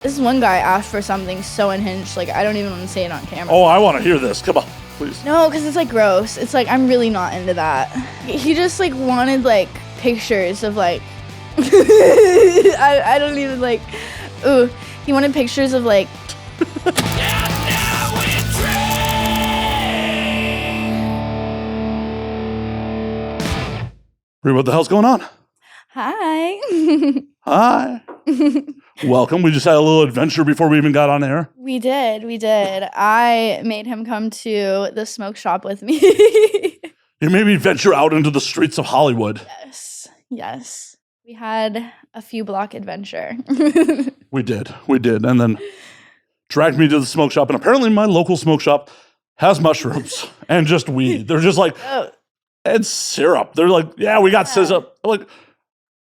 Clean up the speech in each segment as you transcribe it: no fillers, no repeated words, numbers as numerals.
This one guy asked for something so unhinged, like, I don't even want to say it on camera. Oh, I want to hear this. Come on, please. No, because it's, like, gross. It's, like, I'm really not into that. He just, like, wanted, like, pictures of, like... I don't even, like... Ooh. He wanted pictures of, like... Bri, what the hell's going on? Hi. Hi. Welcome. We just had a little adventure before we even got on air. We did. I made him come to the smoke shop with me. You made me venture out into the streets of Hollywood. Yes. We had a few block adventure. We did. And then dragged me to the smoke shop. And apparently my local smoke shop has mushrooms and just weed. They're just like, and syrup. They're like, yeah, we got syrup. Like,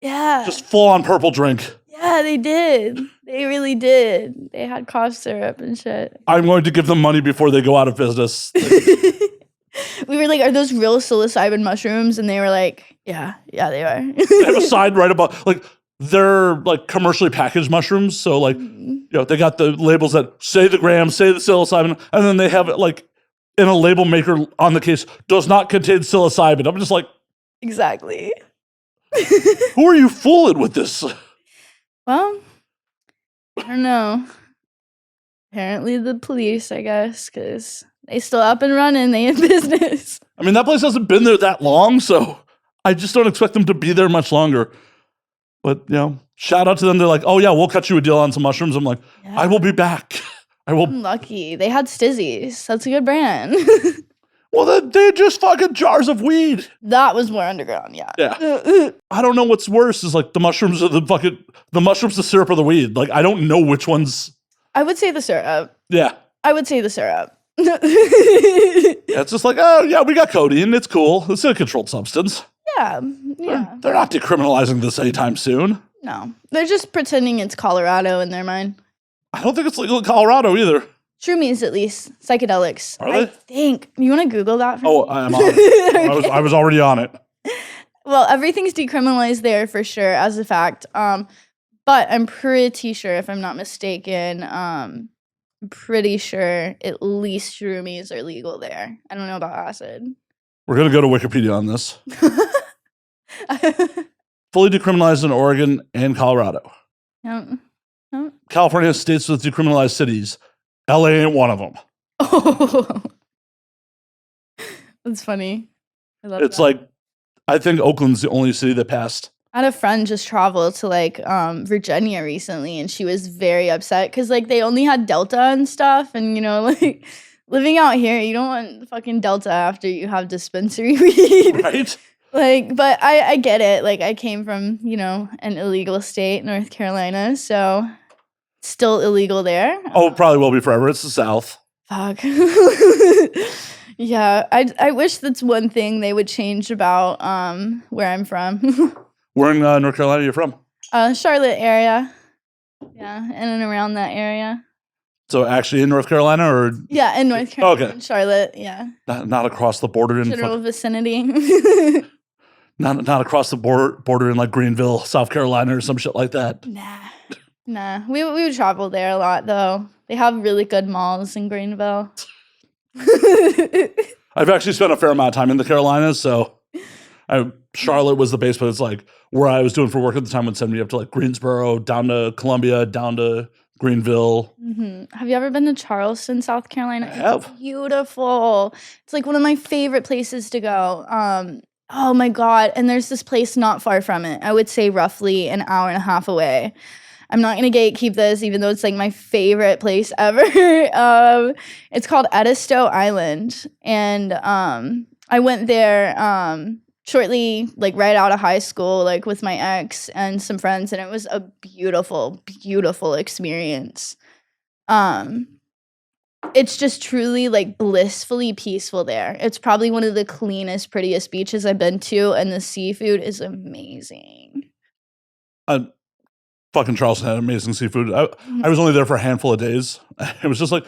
yeah. Just full on purple drink. Yeah, they did. They really did. They had cough syrup and shit. I'm going to give them money before they go out of business. We were like, are those real psilocybin mushrooms? And they were like, yeah, they are. They have a sign right above, like, they're like commercially packaged mushrooms. So like, you know, they got the labels that say the gram, say the psilocybin, and then they have it like in a label maker on the case, does not contain psilocybin. I'm just like, exactly. Who are you fooling with this? Well, I don't know. Apparently the police, I guess, because they still up and running. They in business. I mean, that place hasn't been there that long, so I just don't expect them to be there much longer. But, you know, shout out to them. They're like, oh, yeah, we'll cut you a deal on some mushrooms. I'm like, yeah. I will be back. I'm lucky. They had Stizzies. That's a good brand. Well, they're just fucking jars of weed. That was more underground, yeah. Yeah. I don't know what's worse is like the mushrooms or the mushrooms, the syrup, or the weed. Like, I don't know which one's. I would say the syrup. Yeah. I would say the syrup. Yeah, it's just like, oh, yeah, we got codeine. It's cool. It's a controlled substance. Yeah. They're not decriminalizing this anytime soon. No. They're just pretending it's Colorado in their mind. I don't think it's legal in Colorado either. Shroomies, at least. Psychedelics. Are they? I think. You want to Google that for me? I'm on it. Okay. I was already on it. Well, everything's decriminalized there for sure, as a fact. But I'm pretty sure, if I'm not mistaken, I'm pretty sure at least shroomies are legal there. I don't know about acid. We're going to go to Wikipedia on this. Fully decriminalized in Oregon and Colorado. California has states with decriminalized cities. LA ain't one of them. Oh, that's funny. I love it's that. Like, I think Oakland's the only city that passed. I had a friend just travel to like Virginia recently, and she was very upset because like they only had Delta and stuff, and you know, like living out here, you don't want the fucking Delta after you have dispensary weed, right? Like, but I get it. Like, I came from, you know, an illegal state, North Carolina, so still illegal there. Oh, it probably will be forever. It's the South. Fuck. Yeah, I wish that's one thing they would change about where I'm from. Where in North Carolina are you from? Charlotte area. Yeah, in and around that area. So actually in North Carolina, or? Yeah, in North Carolina. Okay. In Charlotte, yeah. Not across the border in general vicinity. Not across the border in like Greenville, South Carolina, or some shit like that. Nah. We would travel there a lot though. They have really good malls in Greenville. I've actually spent a fair amount of time in the Carolinas, so Charlotte was the base, but it's like where I was doing for work at the time would send me up to like Greensboro, down to Columbia, down to Greenville. Mm-hmm. Have you ever been to Charleston, South Carolina? I have. It's beautiful. It's like one of my favorite places to go. Oh my God. And there's this place not far from it. I would say roughly an hour and a half away. I'm not going to gatekeep this, even though it's like my favorite place ever. It's called Edisto Island. And I went there shortly, like right out of high school, like with my ex and some friends. And it was a beautiful, beautiful experience. It's just truly like blissfully peaceful there. It's probably one of the cleanest, prettiest beaches I've been to, and the seafood is amazing. Fucking Charleston had amazing seafood. I was only there for a handful of days. It was just like,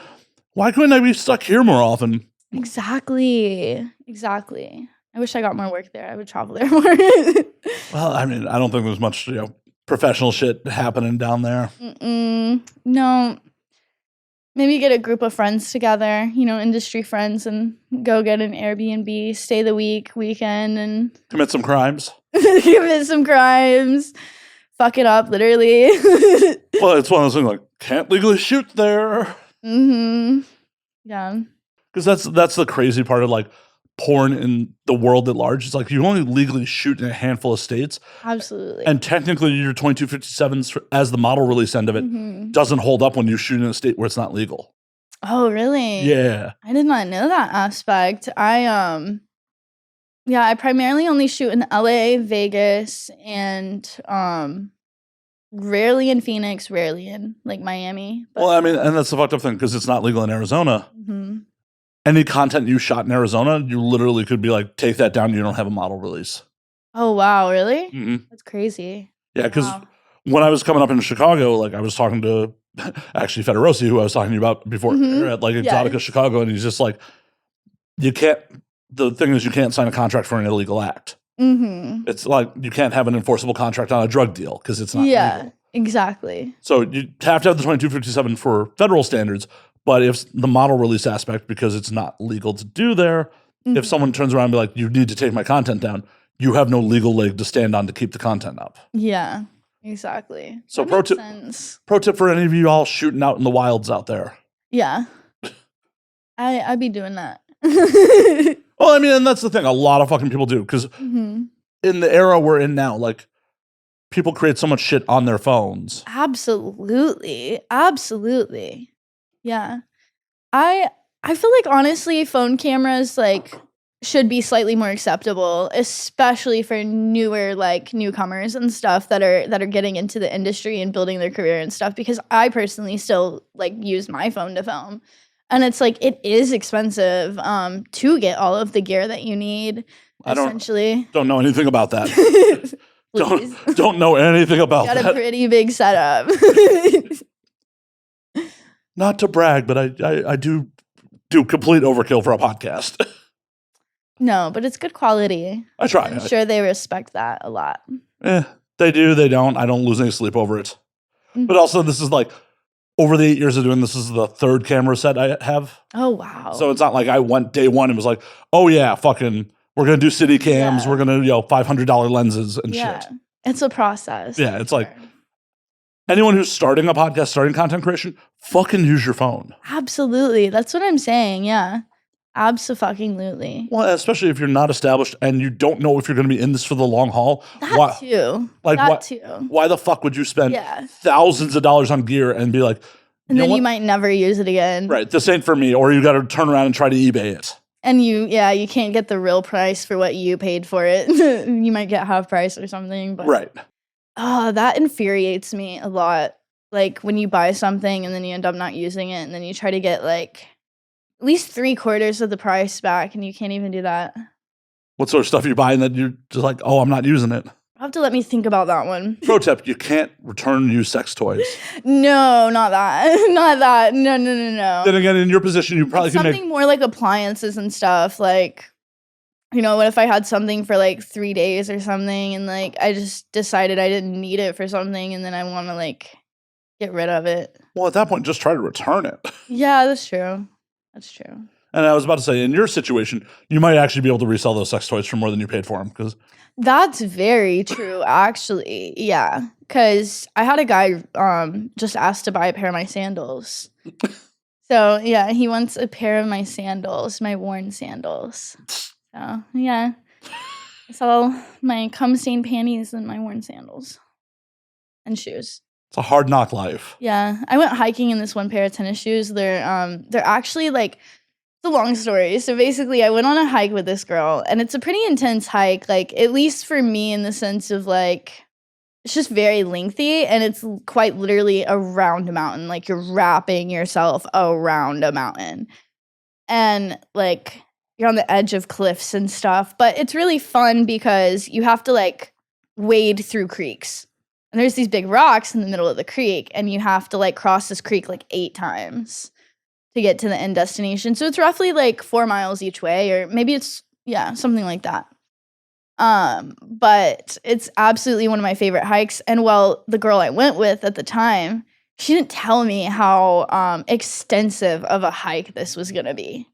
why couldn't I be stuck here more often? Exactly. I wish I got more work there. I would travel there more. Well, I mean, I don't think there's much, you know, professional shit happening down there. No. Maybe get a group of friends together, industry friends, and go get an Airbnb, stay the weekend, and commit some crimes. Commit some crimes. Fuck it up, literally. Well, it's one of those things like, can't legally shoot there. Yeah. Because that's the crazy part of like porn in the world at large. It's like you only legally shoot in a handful of states. Absolutely. And technically your 2257s as the model release end of it doesn't hold up when you shoot in a state where it's not legal. Oh, really? Yeah. I did not know that aspect. I primarily only shoot in LA, Vegas, and rarely in Phoenix, rarely in like Miami. But well, I mean, and that's the fucked up thing because it's not legal in Arizona. Any content you shot in Arizona, you literally could be like, take that down. You don't have a model release. Oh, wow. Really? That's crazy. Yeah. Because when I was coming up in Chicago, like I was talking to actually Federosi, who I was talking to you about before at like Exotica Chicago. And he's just like, the thing is you can't sign a contract for an illegal act. It's like you can't have an enforceable contract on a drug deal because it's not legal. Exactly. So you have to have the 2257 for federal standards. But if the model release aspect, because it's not legal to do there, if someone turns around and be like, you need to take my content down, you have no legal leg to stand on to keep the content up. Yeah, exactly. So pro tip for any of you all shooting out in the wilds out there. Yeah. I'd be doing that. Well, I mean, and that's the thing. A lot of fucking people do. Because in the era we're in now, like, people create so much shit on their phones. Absolutely. Absolutely. Yeah. I feel like honestly phone cameras like should be slightly more acceptable, especially for newer like newcomers and stuff that are getting into the industry and building their career and stuff, because I personally still like use my phone to film. And it's like it is expensive to get all of the gear that you need. Essentially. Don't know anything about that. don't know anything about that. Got a pretty big setup. Not to brag, but I do complete overkill for a podcast. No, but it's good quality. I try. I'm sure they respect that a lot. They do. They don't. I don't lose any sleep over it. But also, this is like, over the 8 years of doing this is the third camera set I have. Oh, wow. So it's not like I went day one and was like, oh yeah, fucking, we're going to do city cams. We're going to, $500 lenses and shit. It's a process. Yeah, it's like, anyone who's starting a podcast, starting content creation, fucking use your phone. Absolutely. That's what I'm saying. Yeah. Abso-fucking-lutely. Well, especially if you're not established and you don't know if you're going to be in this for the long haul. That too. Why the fuck would you spend thousands of dollars on gear and be like, and then you might never use it again. Right. This ain't for me. Or you got to turn around and try to eBay it. And you can't get the real price for what you paid for it. You might get half price or something. But right. Oh, that infuriates me a lot. Like when you buy something and then you end up not using it and then you try to get like at least 3/4 of the price back and you can't even do that. What sort of stuff are you buying that you're just like, oh, I'm not using it? You'll have to let me think about that one. Pro tip, you can't return used sex toys. No, not that. Not that. No. Then again, in your position, you probably can something more like appliances and stuff. Like, what if I had something for like 3 days or something and like I just decided I didn't need it for something and then I want to like get rid of it. Well, at that point, just try to return it. Yeah, that's true. That's true. And I was about to say, in your situation, you might actually be able to resell those sex toys for more than you paid for them. Because that's very true, actually. Yeah, because I had a guy just asked to buy a pair of my sandals. So yeah, he wants a pair of my sandals, my worn sandals. So yeah, I saw my cum-stained panties and my worn sandals and shoes. It's a hard knock life. Yeah, I went hiking in this one pair of tennis shoes. They're actually like, it's a long story. So basically, I went on a hike with this girl, and it's a pretty intense hike. Like at least for me, in the sense of like, it's just very lengthy, and it's quite literally around a mountain. Like you're wrapping yourself around a mountain, and like you're on the edge of cliffs and stuff. But it's really fun because you have to like wade through creeks. And there's these big rocks in the middle of the creek, and you have to like cross this creek like 8 times to get to the end destination. So it's roughly like 4 miles each way, or maybe it's something like that. But it's absolutely one of my favorite hikes. And well, the girl I went with at the time, she didn't tell me how extensive of a hike this was gonna be.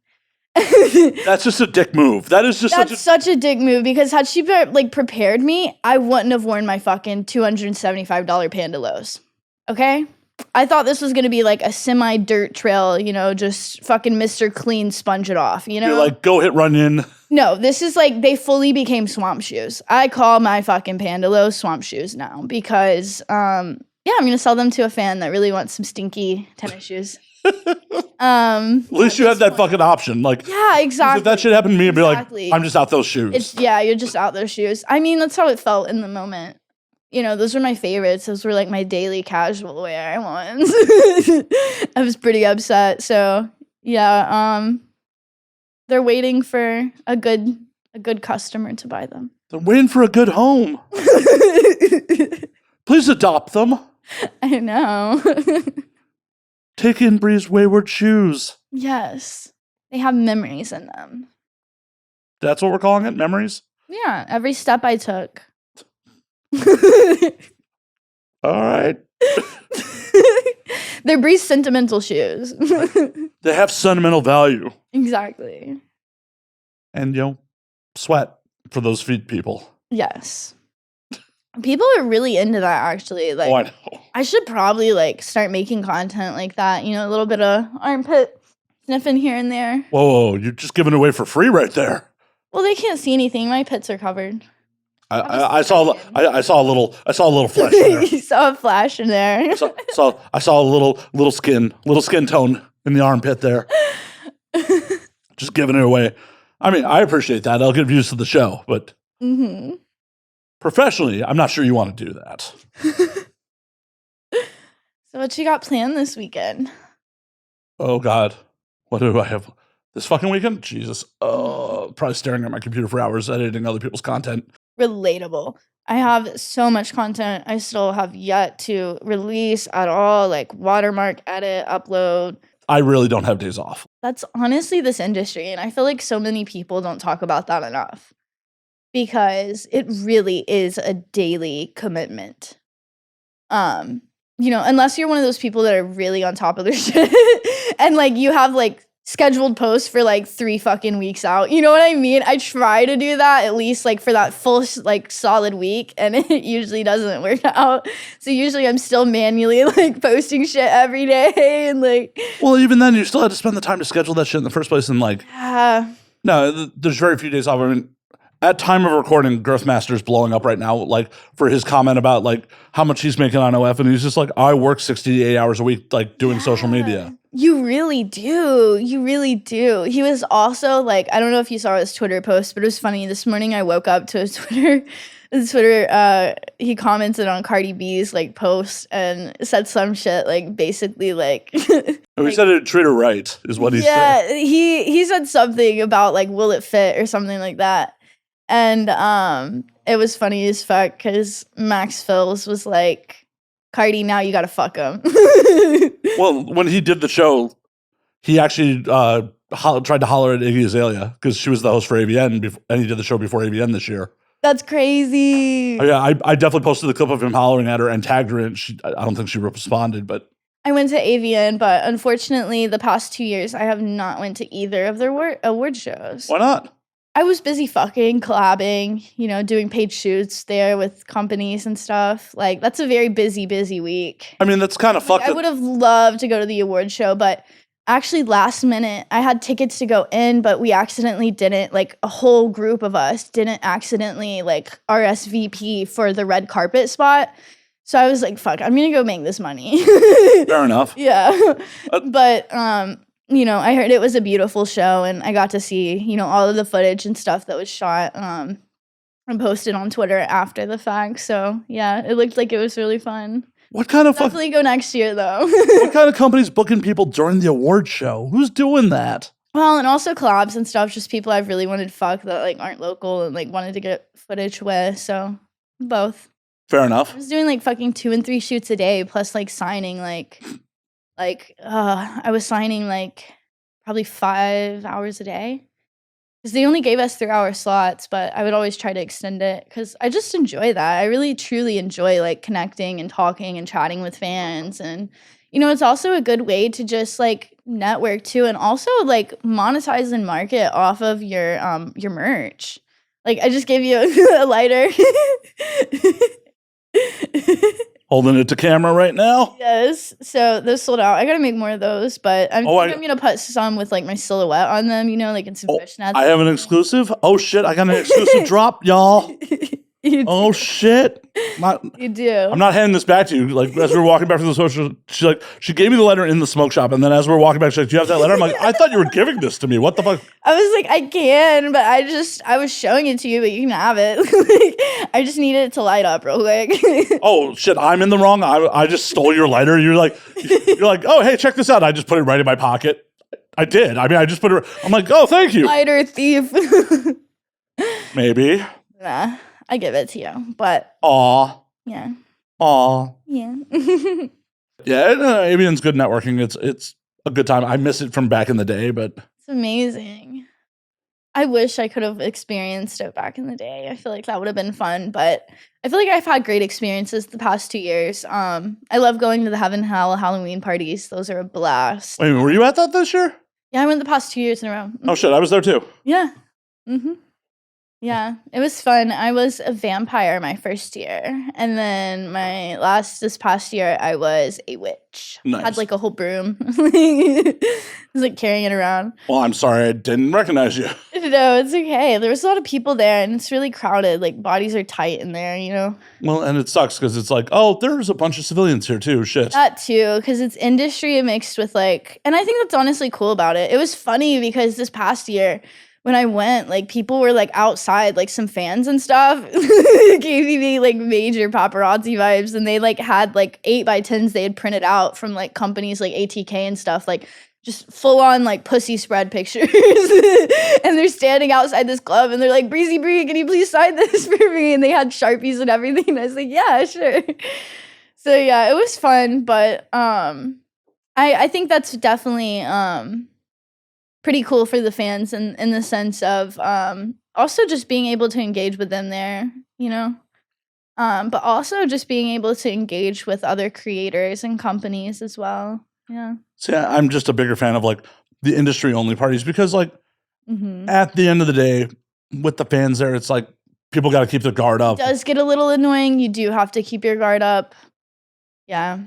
That's just a dick move. That is just such a dick move, because had she prepared me, I wouldn't have worn my fucking $275 Panda lows. Okay? I thought this was gonna be like a semi-dirt trail, just fucking Mr. Clean sponge it off, You're like, go hit run in. No, this is like, they fully became swamp shoes. I call my fucking Panda lows swamp shoes now because, I'm gonna sell them to a fan that really wants some stinky tennis shoes. At least you had that fucking option. Like, yeah, exactly. If that shit happened to me, I'd be like, I'm just out those shoes. You're just out those shoes. I mean, that's how it felt in the moment. Those were my favorites. Those were like my daily casual wear ones. I was pretty upset. So yeah, they're waiting for a good customer to buy them. They're waiting for a good home. Please adopt them. I know. Take in Bri's wayward shoes. Yes. They have memories in them. That's what we're calling it? Memories? Yeah. Every step I took. All right. They're Bri's sentimental shoes. They have sentimental value. Exactly. And, sweat for those feet people. Yes. People are really into that, actually. Like, I know. I should probably start making content like that. A little bit of armpit sniffing here and there. Whoa, you're just giving it away for free right there. Well, they can't see anything. My pits are covered. I saw a little flesh in there. You saw a flash in there. I saw a little skin tone in the armpit there. Just giving it away. I mean, I appreciate that. I'll give views to the show, but professionally, I'm not sure you want to do that. So what you got planned this weekend? Oh, God. What do I have this fucking weekend? Jesus. Probably staring at my computer for hours editing other people's content. Relatable. I have so much content I still have yet to release at all, like watermark, edit, upload. I really don't have days off. That's honestly this industry, and I feel like so many people don't talk about that enough because it really is a daily commitment. Unless you're one of those people that are really on top of their shit and you have scheduled posts for 3 fucking weeks out. You know what I mean? I try to do that at least for that full solid week, and it usually doesn't work out. So usually I'm still manually posting shit every day and Well, even then you still had to spend the time to schedule that shit in the first place, and no, there's very few days off. I mean, at time of recording, Girthmaster's blowing up right now, for his comment about how much he's making on OF, and he's just I work 68 hours a week doing social media. You really do. You really do. He was also I don't know if you saw his Twitter post, but it was funny. This morning I woke up to his Twitter. He commented on Cardi B's post and said some shit basically He said it treat her right is what he said. Yeah, he said something about will it fit or something like that. And it was funny as fuck because Max Phils was like, Cardi, now you gotta fuck him. Well, when he did the show, he actually tried to holler at Iggy Azalea because she was the host for AVN, and he did the show before AVN this year. That's crazy. Oh, yeah, I definitely posted the clip of him hollering at her and tagged her, and I don't think she responded, but... I went to AVN, but unfortunately, the past 2 years, I have not went to either of their award shows. Why not? I was busy fucking collabing, doing paid shoots there with companies and stuff. That's a very busy week. I mean, that's kind of fucked. I would have loved to go to the award show, but actually last minute, I had tickets to go in, but we accidentally didn't, a whole group of us didn't accidentally, RSVP for the red carpet spot. So I was like, fuck, I'm going to go make this money. Fair enough. Yeah. But, I heard it was a beautiful show, and I got to see, all of the footage and stuff that was shot and posted on Twitter after the fact. So, yeah, it looked like it was really fun. What kind of Definitely go next year, though. What kind of company's booking people during the award show? Who's doing that? Well, and also collabs and stuff, just people I've really wanted to fuck that, aren't local and, wanted to get footage with. So, both. Fair enough. I was doing, fucking 2 and 3 shoots a day, plus, signing, I was signing probably 5 hours a day because they only gave us 3-hour slots, but I would always try to extend it because I just enjoy that. I really truly enjoy like connecting and talking and chatting with fans. And it's also a good way to just like network too, and also like monetize and market off of your merch. Like I just gave you a lighter. Holding it to camera right now. Yes. So those sold out. I gotta make more of those, but I'm gonna put some with like my silhouette on them, like in some fishnets. I have an exclusive. Oh shit, I got an exclusive drop, y'all. Oh shit. You do. I'm not handing this back to you. Like as we were walking back from the social, she gave me the letter in the smoke shop, and then as we were walking back, she's like, "Do you have that letter?" I'm like, "I thought you were giving this to me. What the fuck?" I was like, "I can, but I was showing it to you, but you can have it." Like, I just needed it to light up real quick. Oh shit, I'm in the wrong. I just stole your lighter. You're like, "Oh hey, check this out." I just put it right in my pocket. I did. I mean, I just put it. I'm like, "Oh, thank you." Lighter thief. Maybe. Nah. I give it to you, but aw, yeah, yeah. Avian's good networking. It's a good time. I miss it from back in the day, but it's amazing. I wish I could have experienced it back in the day. I feel like that would have been fun, but I feel like I've had great experiences the past 2 years. I love going to the Heaven Hell Halloween parties. Those are a blast. Wait, were you at that this year? Yeah, I went the past 2 years in a row. Oh shit, I was there too. Yeah. Mm-hmm. Yeah, it was fun. I was a vampire my first year, and then this past year, I was a witch. Nice. Had like a whole broom. I was like carrying it around. Well, I'm sorry I didn't recognize you. No, it's okay. There was a lot of people there, and it's really crowded. Like bodies are tight in there, Well, and it sucks because it's like, oh, there's a bunch of civilians here too. Shit. That too, because it's industry mixed with like, and I think that's honestly cool about it. It was funny because this past year, when I went, like people were like outside, like some fans and stuff, gave me like major paparazzi vibes, and they like had like 8x10s they had printed out from like companies like ATK and stuff, like just full on like pussy spread pictures, and they're standing outside this club, and they're like, "Breezy Bri, can you please sign this for me?" And they had Sharpies and everything, and I was like, "Yeah, sure." So yeah, it was fun, but I think that's definitely pretty cool for the fans in the sense of also just being able to engage with them there, but also just being able to engage with other creators and companies as well. Yeah. So yeah, I'm just a bigger fan of like the industry only parties because like at the end of the day, with the fans there, it's like people got to keep their guard up. It does get a little annoying. You do have to keep your guard up. Yeah.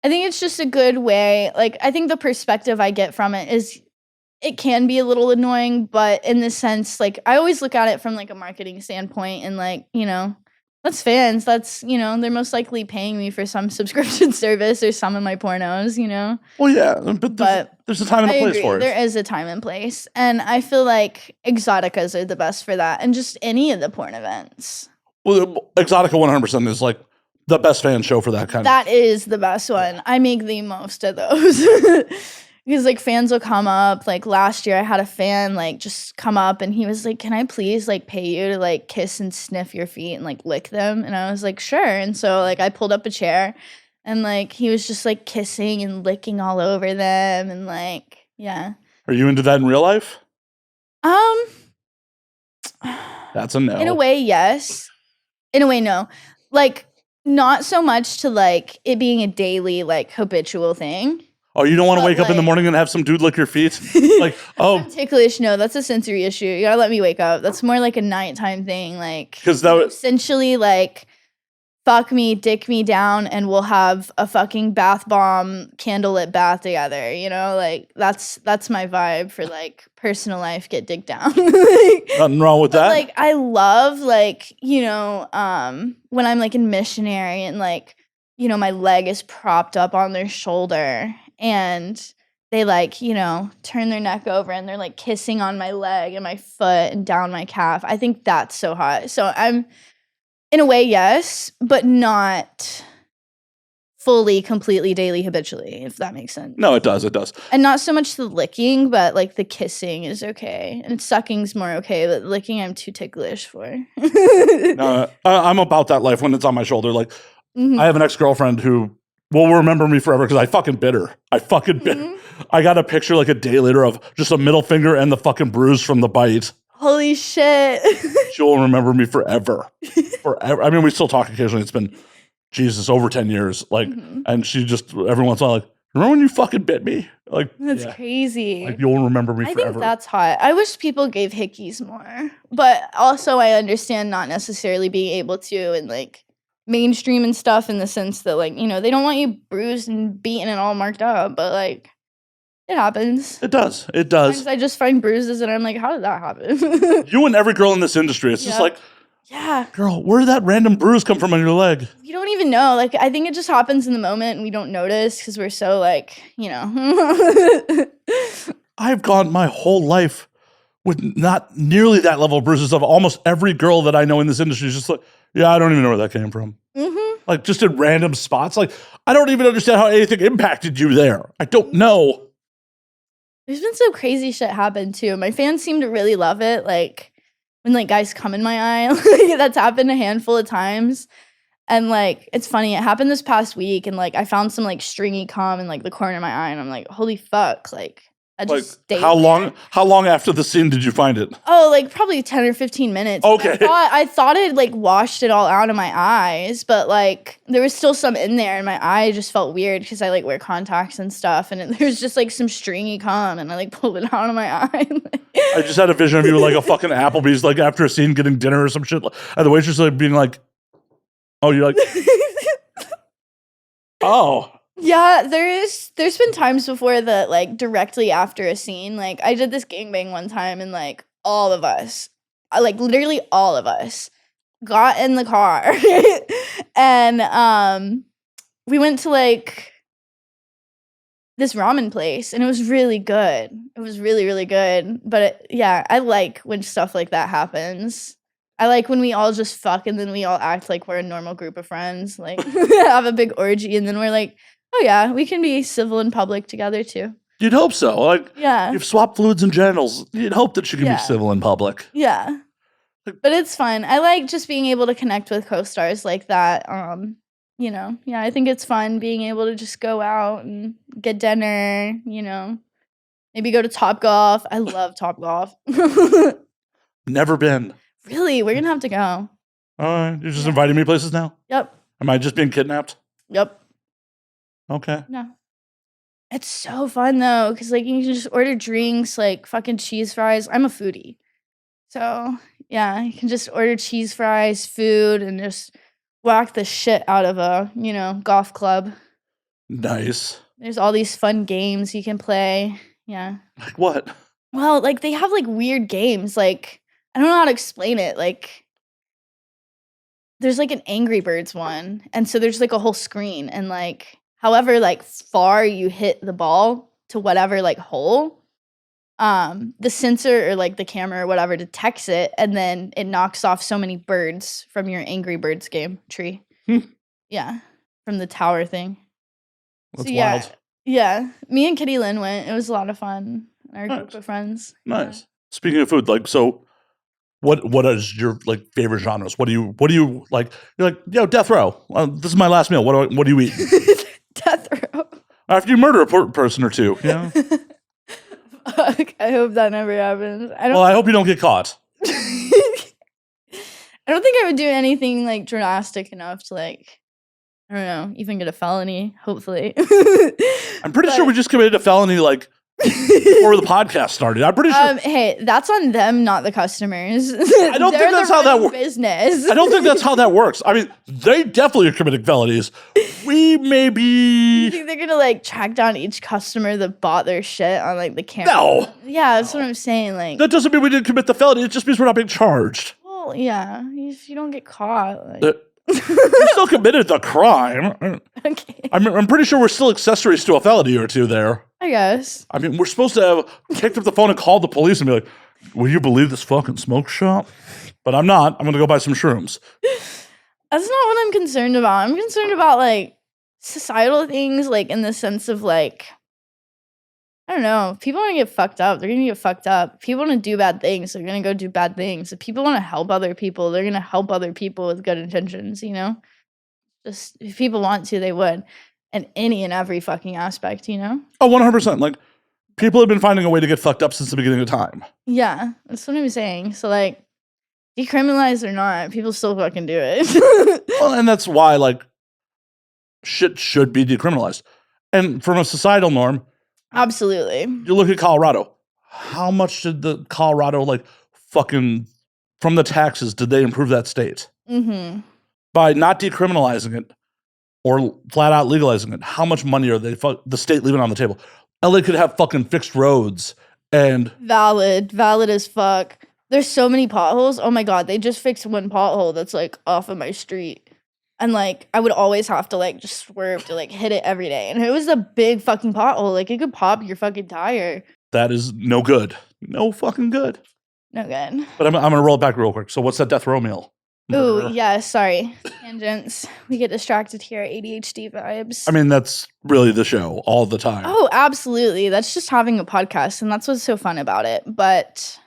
I think it's just a good way. Like, I think the perspective I get from it is it can be a little annoying, but in the sense, like, I always look at it from like a marketing standpoint, and like, that's fans. That's, they're most likely paying me for some subscription service or some of my pornos, Well, yeah, but there's a time and a place for it. There is a time and place. And I feel like Exoticas are the best for that, and just any of the porn events. Well, Exotica 100% is like the best fan show for that kind That is the best one. I make the most of those. Because, like, fans will come up. Like, last year I had a fan, like, just come up, and he was like, "Can I please, like, pay you to, like, kiss and sniff your feet and, like, lick them?" And I was like, "Sure." And so, like, I pulled up a chair, and, like, he was just, like, kissing and licking all over them, and, like, yeah. Are you into that in real life? That's a no. In a way, yes. In a way, no. Like, not so much to, like, it being a daily, like, habitual thing. Oh, you don't want to wake up in the morning and have some dude lick your feet? Like, oh. I'm ticklish. No, that's a sensory issue. You gotta let me wake up. That's more like a nighttime thing. Like, because that was essentially like, fuck me, dick me down, and we'll have a fucking bath bomb, candlelit bath together. Like that's my vibe for like personal life. Get dick down. Like, nothing wrong with that. Like, I love like when I'm like in missionary and like my leg is propped up on their shoulder. And they like, turn their neck over and they're like kissing on my leg and my foot and down my calf. I think that's so hot. So I'm, in a way, yes, but not fully, completely, daily, habitually, if that makes sense. No, it does. It does. And not so much the licking, but like the kissing is okay. And sucking's more okay, but licking I'm too ticklish for. I'm about that life when it's on my shoulder. Like, I have an ex-girlfriend who will remember me forever because I fucking bit her. I got a picture like a day later of just a middle finger and the fucking bruise from the bite. Holy shit. She'll remember me forever. Forever. I mean, we still talk occasionally. It's been, Jesus, over 10 years. Like, and she just, every once in a while, like, remember when you fucking bit me? Like, That's crazy. Like, you'll remember me I forever. think that's hot. I wish people gave hickeys more. But also, I understand not necessarily being able to in, like, mainstream and stuff in the sense that, like, you know, they don't want you bruised and beaten and all marked up. But, like, it happens. It does. It does. Sometimes I just find bruises and I'm like, how did that happen? You and every girl in this industry, it's just like, yeah, girl, where did that random bruise come from on your leg? you don't even know. Like, I think it just happens in the moment and we don't notice because we're so, like, you know. I've gone my whole life with not nearly that level of bruises of almost every girl that I know in this industry is just like, yeah, I don't even know where that came from. Like, just in random spots. Like, I don't even understand how anything impacted you there. I don't know. There's been some crazy shit happen too. My fans seem to really love it. Like when like guys come in my eye, like, that's happened a handful of times. And like it's funny, it happened this past week, and like I found some like stringy cum in like the corner of my eye, and I'm like, holy fuck, like I just stayed how there. How long after the scene did you find it? Oh, like probably 10 or 15 minutes. Okay. I thought it like washed it all out of my eyes, but like there was still some in there, and my eye just felt weird because I like wear contacts and stuff, and there's just like some stringy cum, and I like pulled it out of my eye. I just had a vision of you like a fucking Applebee's, like after a scene getting dinner or some shit, and the waitress like being like, "Oh, you're like, oh." Yeah, there's been times before that like directly after a scene, like I did this gangbang one time, and like all of us, like literally all of us, got in the car, and we went to like this ramen place, and it was really good. It was really really good. But yeah, I like when stuff like that happens. I like when we all just fuck and then we all act like we're a normal group of friends, like have a big orgy, and then we're like, oh yeah, we can be civil in public together too. You'd hope so. Like, Yeah. you've swapped fluids and genitals. You'd hope that you can be civil in public. Yeah. But it's fun. I like just being able to connect with co-stars like that. You know, yeah, I think it's fun being able to just go out and get dinner, you know, maybe go to Topgolf. I love Topgolf. Never been. Really? We're gonna have to go. All right. You're just inviting me places now? Yep. Am I just being kidnapped? Yep. Okay. No. It's so fun though, because like you can just order drinks, like fucking cheese fries. I'm a foodie. So yeah, you can just order cheese fries, food, and just whack the shit out of a, you know, golf club. Nice. There's all these fun games you can play. Yeah. Like what? Well, like they have like weird games. Like I don't know how to explain it. Like there's like an Angry Birds one, and so there's like a whole screen, and like however like far you hit the ball to whatever like hole, the sensor or like the camera or whatever detects it, and then it knocks off so many birds from your Angry Birds game tree. Yeah, from the tower thing. That's So, yeah, wild. yeah. Me and Kitty Lynn went. It was a lot of fun. Our group of friends. Nice. Speaking of food, like, so what is your like favorite genres? What do you like? You're like, yo, death row. This is my last meal. What do you eat? Death row. After you murder a person or two, you know? Fuck, I hope that never happens. Well, I hope you don't get caught. I don't think I would do anything like drastic enough to like, I don't know, even get a felony, hopefully. I'm pretty sure we just committed a felony like before the podcast started. I'm pretty sure. Hey, that's on them, not the customers. I don't think that's how that works. Business. I don't think that's how that works. I mean, they definitely are committing felonies. We may You be. think they're gonna like track down each customer that bought their shit on like the camera? No. Yeah, that's what I'm saying. Like, That doesn't mean we didn't commit the felony. It just means we're not being charged. well, yeah, if you don't get caught, like, We still committed the crime. okay, I'm pretty sure we're still accessories to a felony or two there. I guess. I mean, we're supposed to have picked up the phone and called the police and be like, will you believe this fucking smoke shop? But I'm not. I'm going to go buy some shrooms. That's not what I'm concerned about. I'm concerned about like societal things, like in the sense of like, I don't know. If people want to get fucked up, they're gonna get fucked up. If people want to do bad things, they're gonna go do bad things. If people want to help other people, they're gonna help other people with good intentions, you know? Just if people want to, they would. in any and every fucking aspect, you know? Oh, 100%. Like, people have been finding a way to get fucked up since the beginning of time. Yeah, that's what I'm saying. So, like, decriminalized or not, people still fucking do it. Well, and that's why, like, shit should be decriminalized. And from a societal norm, Absolutely. you look at Colorado. How much did the Colorado, like, fucking, from the taxes, did they improve that state? Mm-hmm. By not decriminalizing it or flat out legalizing it, how much money are they, the state leaving on the table? LA could have fucking fixed roads and... Valid as fuck. There's so many potholes. Oh my God, they just fixed one pothole that's like off of my street. And like, I would always have to like just swerve to like hit it every day. And it was a big fucking pothole. Like, it could pop your fucking tire. That is no good. No fucking good. No good. But I'm going to roll it back real quick. So what's that death row meal? Ooh, yeah, sorry. Tangents. We get distracted here, ADHD vibes. I mean, that's really the show all the time. Oh, absolutely. That's just having a podcast, and that's what's so fun about it. But,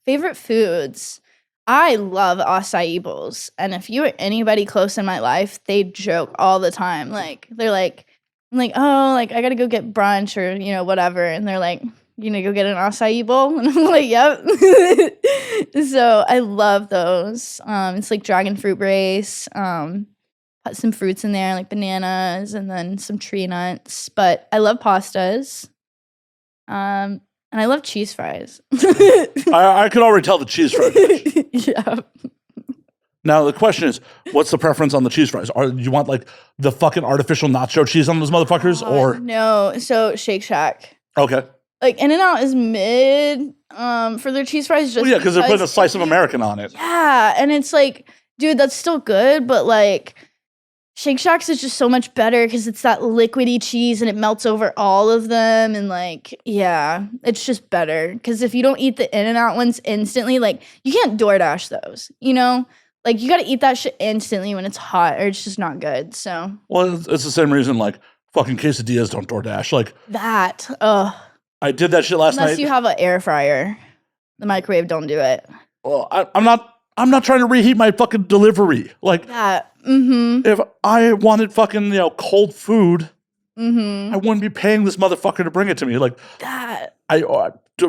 favorite foods. I love acai bowls. And if you were anybody close in my life, they joke all the time. Like, they're like, I'm like, oh, like, I gotta go get brunch or, you know, whatever. And they're like, you know, go get an acai bowl? And I'm like, yep. So I love those. It's like dragon fruit brace. Put some fruits in there, like bananas and then some tree nuts. But I love pastas. And I love cheese fries. I could already tell the cheese fries. Yeah. Now, the question is, what's the preference on the cheese fries? You want, like, the fucking artificial nacho cheese on those motherfuckers? Or no. So Shake Shack. Okay. Like, In-N-Out is mid for their cheese fries. Just because they're putting a slice of American on it. Yeah, and it's like, dude, that's still good, but like, Shake Shack's is just so much better because it's that liquidy cheese and it melts over all of them, and like, yeah, it's just better. Because if you don't eat the In-N-Out ones instantly, like, you can't DoorDash those, you know? Like, you got to eat that shit instantly when it's hot, or it's just not good. So, well, it's the same reason, like, fucking quesadillas don't DoorDash. Like that. Ugh. I did that shit last night. Unless you have an air fryer, the microwave don't do it. Well, I'm not trying to reheat my fucking delivery. Like That. Mm-hmm. if I wanted fucking, you know, cold food, Mm-hmm. I wouldn't be paying this motherfucker to bring it to me. Like That. I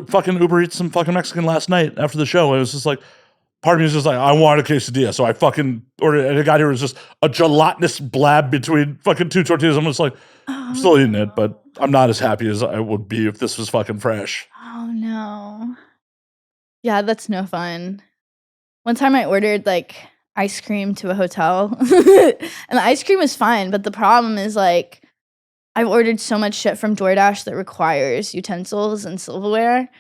fucking Uber Eats some fucking Mexican last night after the show. It was just like, part of me was just like, I wanted a quesadilla, so I fucking ordered it. And it got here, it was just a gelatinous blab between fucking two tortillas. I'm just like, I'm still eating it, but I'm not as happy as I would be if this was fucking fresh. Oh no. Yeah, that's no fun. One time I ordered like ice cream to a hotel and the ice cream was fine, but the problem is like I've ordered so much shit from DoorDash that requires utensils and silverware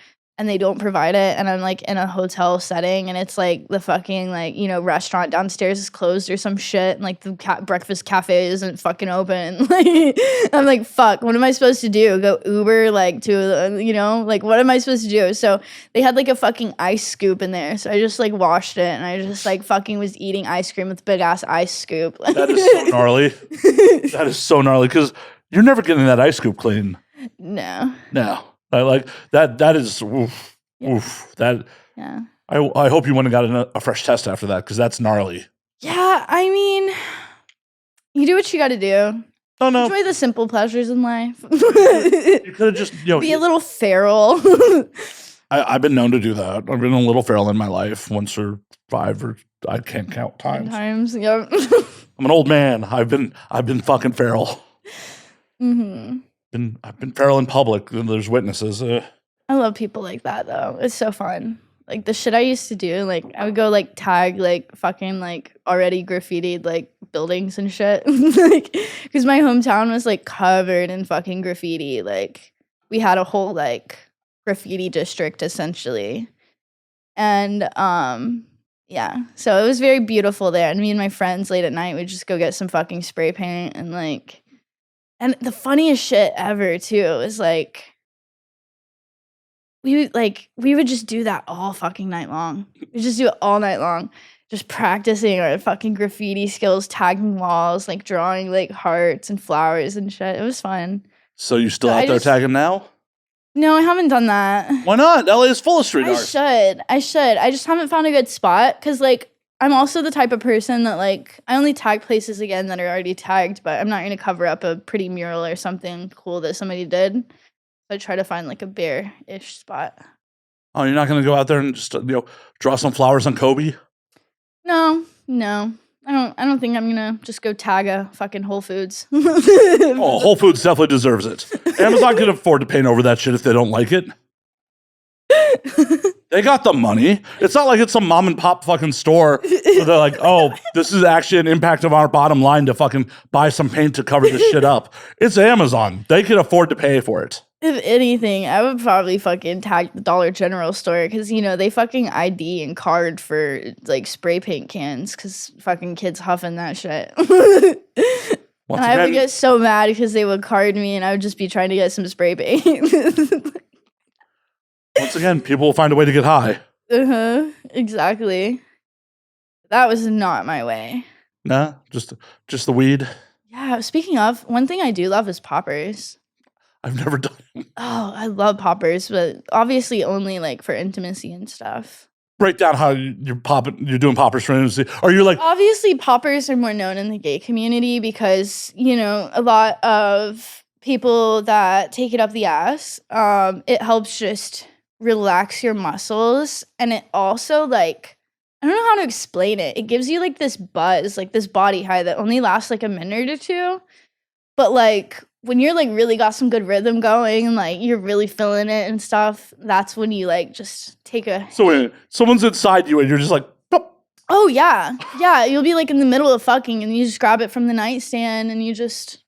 and they don't provide it, and I'm like in a hotel setting and it's like the fucking like, you know, restaurant downstairs is closed or some shit, and like the breakfast cafe isn't fucking open. Like I'm like, fuck, what am I supposed to do? Go Uber like to, you know, like what am I supposed to do? So they had like a fucking ice scoop in there, so I just like washed it and I just like fucking was eating ice cream with big ass ice scoop. That is so gnarly. That is so gnarly because you're never getting that ice scoop clean. No. I like that. That is oof, Yeah. oof. That Yeah. I hope you went and got a fresh test after that because that's gnarly. Yeah, I mean, you do what you got to do. Oh no, Enjoy the simple pleasures in life. you could have just, you know, Be a little feral. I've been known to do that. I've been a little feral in my life, once or five, or I can't count times. Sometimes, yep. I'm an old man. I've been fucking feral. Mm-hmm. I've been feral in public. There's witnesses. I love people like that though. It's so fun. Like the shit I used to do, like I would go like tag like fucking like already graffitied like buildings and shit. Like because my hometown was like covered in fucking graffiti. Like we had a whole like graffiti district essentially. And yeah. So it was very beautiful there. And me and my friends late at night would just go get some fucking spray paint and like, and the funniest shit ever too is like we would just do that all fucking night long. We just do it all night long, just practicing our fucking graffiti skills, tagging walls, like drawing like hearts and flowers and shit. It was fun. So you still out there tagging now? No, I haven't done that. Why not? LA is full of street art. I should. I just haven't found a good spot because like I'm also the type of person that, like, I only tag places again that are already tagged, but I'm not going to cover up a pretty mural or something cool that somebody did. So I try to find, like, a bare-ish spot. Oh, you're not going to go out there and just, draw some flowers on Kobe? No. I don't think I'm going to just go tag a fucking Whole Foods. Oh, Whole Foods definitely deserves it. Amazon can afford to paint over that shit if they don't like it. They got the money. It's not like it's some mom and pop fucking store where they're like, oh, this is actually an impact of our bottom line to fucking buy some paint to cover this shit up. It's Amazon. They can afford to pay for it. If anything, I would probably fucking tag the Dollar General store because, they fucking ID and card for, like, spray paint cans because fucking kids huffing that shit. And I would get so mad because they would card me and I would just be trying to get some spray paint. Once again, people will find a way to get high. Exactly. That was not my way. Nah, just the weed. Yeah, speaking of, one thing I do love is poppers. I've never done it. Oh, I love poppers, but obviously only, like, for intimacy and stuff. Break down how you're doing poppers for intimacy. Are you like... Obviously, poppers are more known in the gay community because, a lot of people that take it up the ass, it helps just relax your muscles, and it also, like, I don't know how to explain it. It gives you, like, this buzz, like, this body high that only lasts, like, a minute or two, but, like, when you're, like, really got some good rhythm going and, like, you're really feeling it and stuff, that's when you, like, just take a... So when someone's inside you and you're just like... Pop. Oh, yeah. Yeah, you'll be, like, in the middle of fucking and you just grab it from the nightstand and you just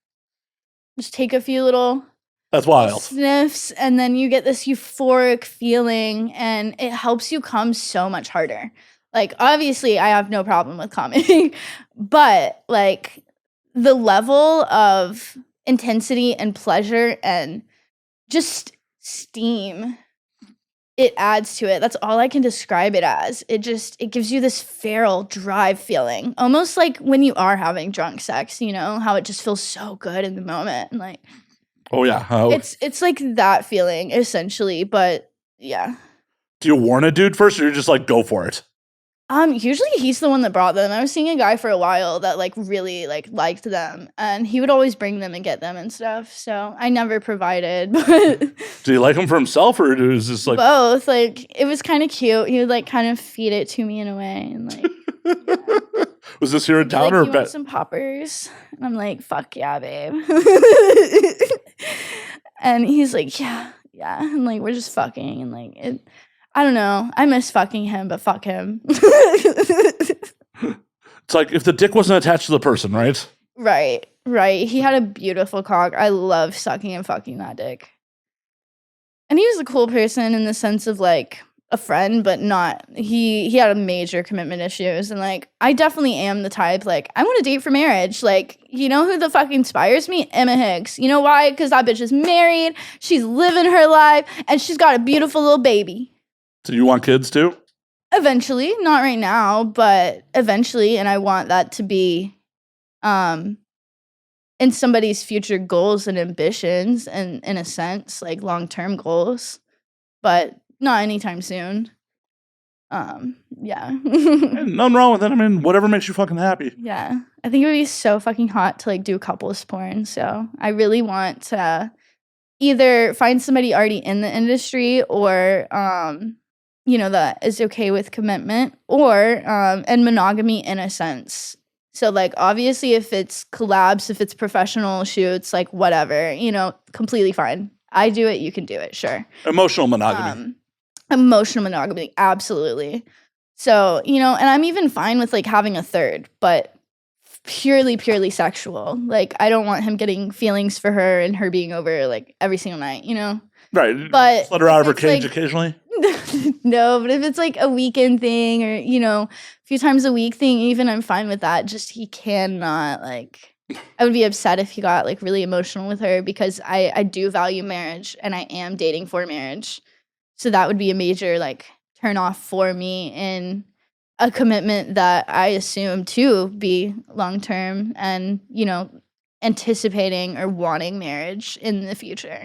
take a few little... That's wild. Sniffs, and then you get this euphoric feeling, and it helps you come so much harder. Like, obviously, I have no problem with coming, but, like, the level of intensity and pleasure and just steam it adds to it. That's all I can describe it as. It gives you this feral drive feeling, almost like when you are having drunk sex, how it just feels so good in the moment, and, like... Oh, yeah. It's like that feeling, essentially, but yeah. Do you warn a dude first, or you're just like, go for it? Usually he's the one that brought them. I was seeing a guy for a while that, like, really, like, liked them, and he would always bring them and get them and stuff, so I never provided, but... Do you like him for himself, or is this, like... Both. Like, it was kind of cute. He would, like, kind of feed it to me in a way, and, like... Yeah. Was this here in town, or... or... You want some poppers? And I'm like, fuck yeah, babe. And he's like, yeah. And, like, we're just fucking. And, like, I don't know. I miss fucking him, but fuck him. It's like if the dick wasn't attached to the person, right? Right. He had a beautiful cock. I love sucking and fucking that dick. And he was a cool person in the sense of, like, a friend, but not... He had a major commitment issues, and, like, I definitely am the type, like, I want to date for marriage. Like, you know who the fuck inspires me? Emma Hicks. You know why? Because that bitch is married, she's living her life, and she's got a beautiful little baby. So you want kids too? Eventually. Not right now, but eventually, and I want that to be in somebody's future goals and ambitions, and in a sense, like, long-term goals, but not anytime soon. Yeah. Nothing wrong with it. I mean, whatever makes you fucking happy. Yeah. I think it would be so fucking hot to, like, do couples porn. So I really want to either find somebody already in the industry or, that is okay with commitment or, and monogamy in a sense. So, like, obviously if it's collabs, if it's professional shoots, like, whatever, completely fine. I do it, you can do it, sure. Emotional monogamy. Emotional monogamy, absolutely. So, and I'm even fine with, like, having a third, but purely sexual. Like, I don't want him getting feelings for her and her being over, like, every single night, Right. But just let her out of her cage, like, occasionally. No, but if it's, like, a weekend thing or, a few times a week thing, even, I'm fine with that. Just he cannot, like... I would be upset if he got, like, really emotional with her because I do value marriage and I am dating for marriage. So that would be a major, like, turn off for me in a commitment that I assume to be long-term and, anticipating or wanting marriage in the future.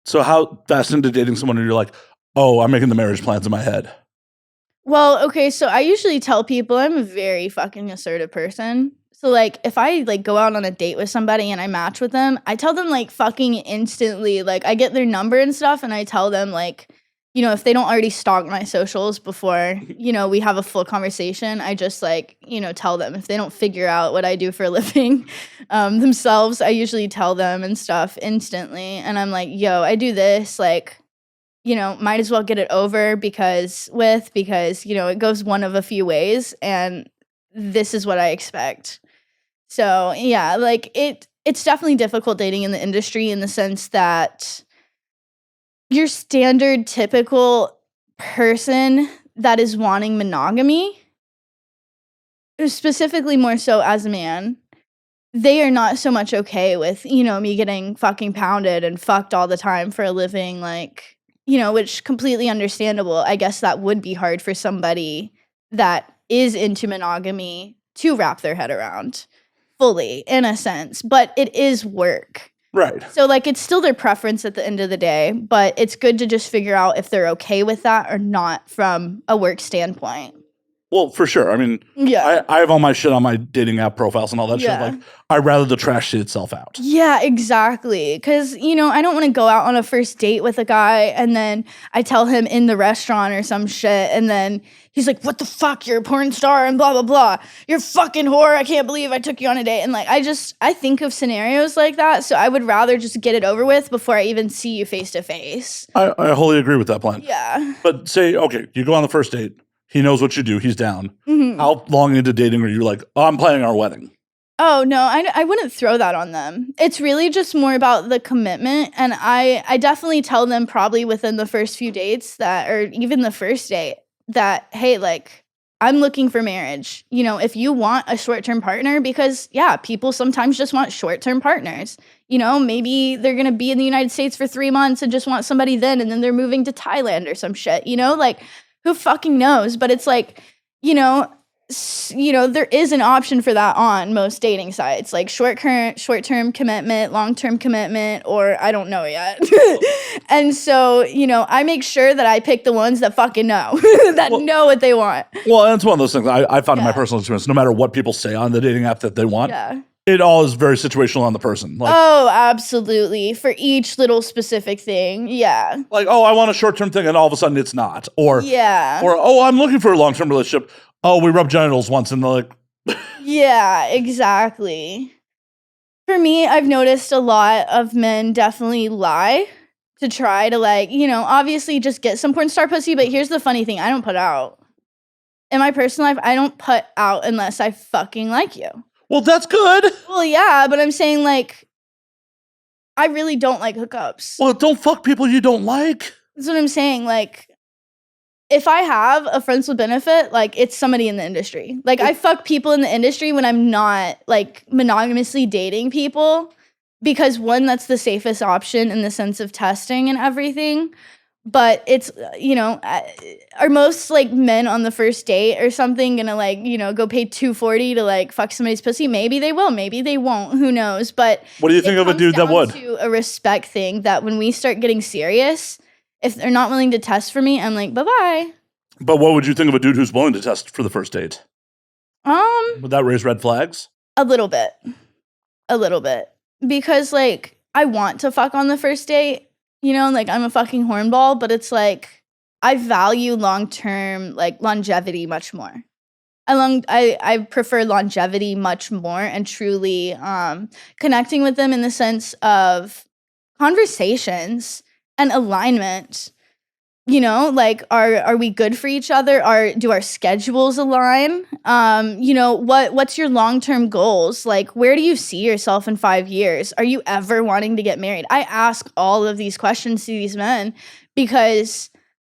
So how fast into dating someone are you like, oh, I'm making the marriage plans in my head? Well, okay, so I usually tell people I'm a very fucking assertive person. So like if I like go out on a date with somebody and I match with them, I tell them like fucking instantly. Like I get their number and stuff and I tell them like, you know, if they don't already stalk my socials before, you know, we have a full conversation, I just like, you know, tell them. If they don't figure out what I do for a living themselves, I usually tell them and stuff instantly. And I'm like, yo, I do this, like, you know, might as well get it over because, you know, it goes one of a few ways and this is what I expect. So, yeah, like it's definitely difficult dating in the industry in the sense that your standard typical person that is wanting monogamy, specifically more so as a man, they are not so much okay with, you know, me getting fucking pounded and fucked all the time for a living, like, you know, which completely understandable. I guess that would be hard for somebody that is into monogamy to wrap their head around fully, in a sense, but it is work. Right. So, like, it's still their preference at the end of the day, but it's good to just figure out if they're okay with that or not from a work standpoint. Well, for sure. I mean, Yeah. I have all my shit on my dating app profiles and all that Yeah. shit. Like, I'd rather the trash shit itself out. Yeah, exactly. Because, you know, I don't want to go out on a first date with a guy and then I tell him in the restaurant or some shit and then he's like, what the fuck? You're a porn star and blah, blah, blah. You're a fucking whore. I can't believe I took you on a date. And like, I think of scenarios like that. So I would rather just get it over with before I even see you face to face. I wholly agree with that plan. Yeah. But say, okay, you go on the first date. He knows what you do. He's down. Mm-hmm. How long into dating are you like, oh, I'm planning our wedding? Oh, no, I wouldn't throw that on them. It's really just more about the commitment. And I definitely tell them probably within the first few dates that, or even the first date, that, hey, like, I'm looking for marriage. You know, if you want a short-term partner, because, yeah, people sometimes just want short-term partners. You know, maybe they're going to be in the United States for 3 months and just want somebody then, and then they're moving to Thailand or some shit, you know? Like, who fucking knows? But it's like, you know, there is an option for that on most dating sites, like short-term commitment, long-term commitment, or I don't know yet. And so, you know, I make sure that I pick the ones that fucking know, that know what they want. Well, that's one of those things I found in my personal experience. No matter what people say on the dating app that they want, Yeah. it all is very situational on the person. Like, Oh, absolutely. For each little specific thing. Yeah. like, oh, I want a short-term thing, and all of a sudden it's not. Or, Yeah. or oh, I'm looking for a long-term relationship. Oh, we rubbed genitals once, and they're like, Yeah, exactly. For me, I've noticed a lot of men definitely lie to try to, like, you know, obviously just get some porn star pussy, but here's the funny thing, I don't put out. In my personal life, I don't put out unless I fucking like you. well, that's good. Well, yeah, but I'm saying, like, I really don't like hookups. Well, don't fuck people you don't like. That's what I'm saying, like, if I have a friends with benefit, like, it's somebody in the industry. Like, I fuck people in the industry when I'm not, like, monogamously dating people because, one, that's the safest option in the sense of testing and everything. But it's, you know, are most, like, men on the first date or something gonna, like, you know, go pay $240 to, like, fuck somebody's pussy? Maybe they will. Maybe they won't. Who knows? But what do you think of a dude that would? To a respect thing that when we start getting serious, if they're not willing to test for me, I'm like, bye-bye. But what would you think of a dude who's willing to test for the first date? Would that raise red flags? A little bit. Because, like, I want to fuck on the first date, you know, like, I'm a fucking hornball, but it's like, I value long-term, like, longevity much more. I prefer longevity much more and truly connecting with them in the sense of conversations and alignment. You know, like, are we good for each other? Do our schedules align? You know, what's your long-term goals? Like, where do you see yourself in 5 years? Are you ever wanting to get married? I ask all of these questions to these men because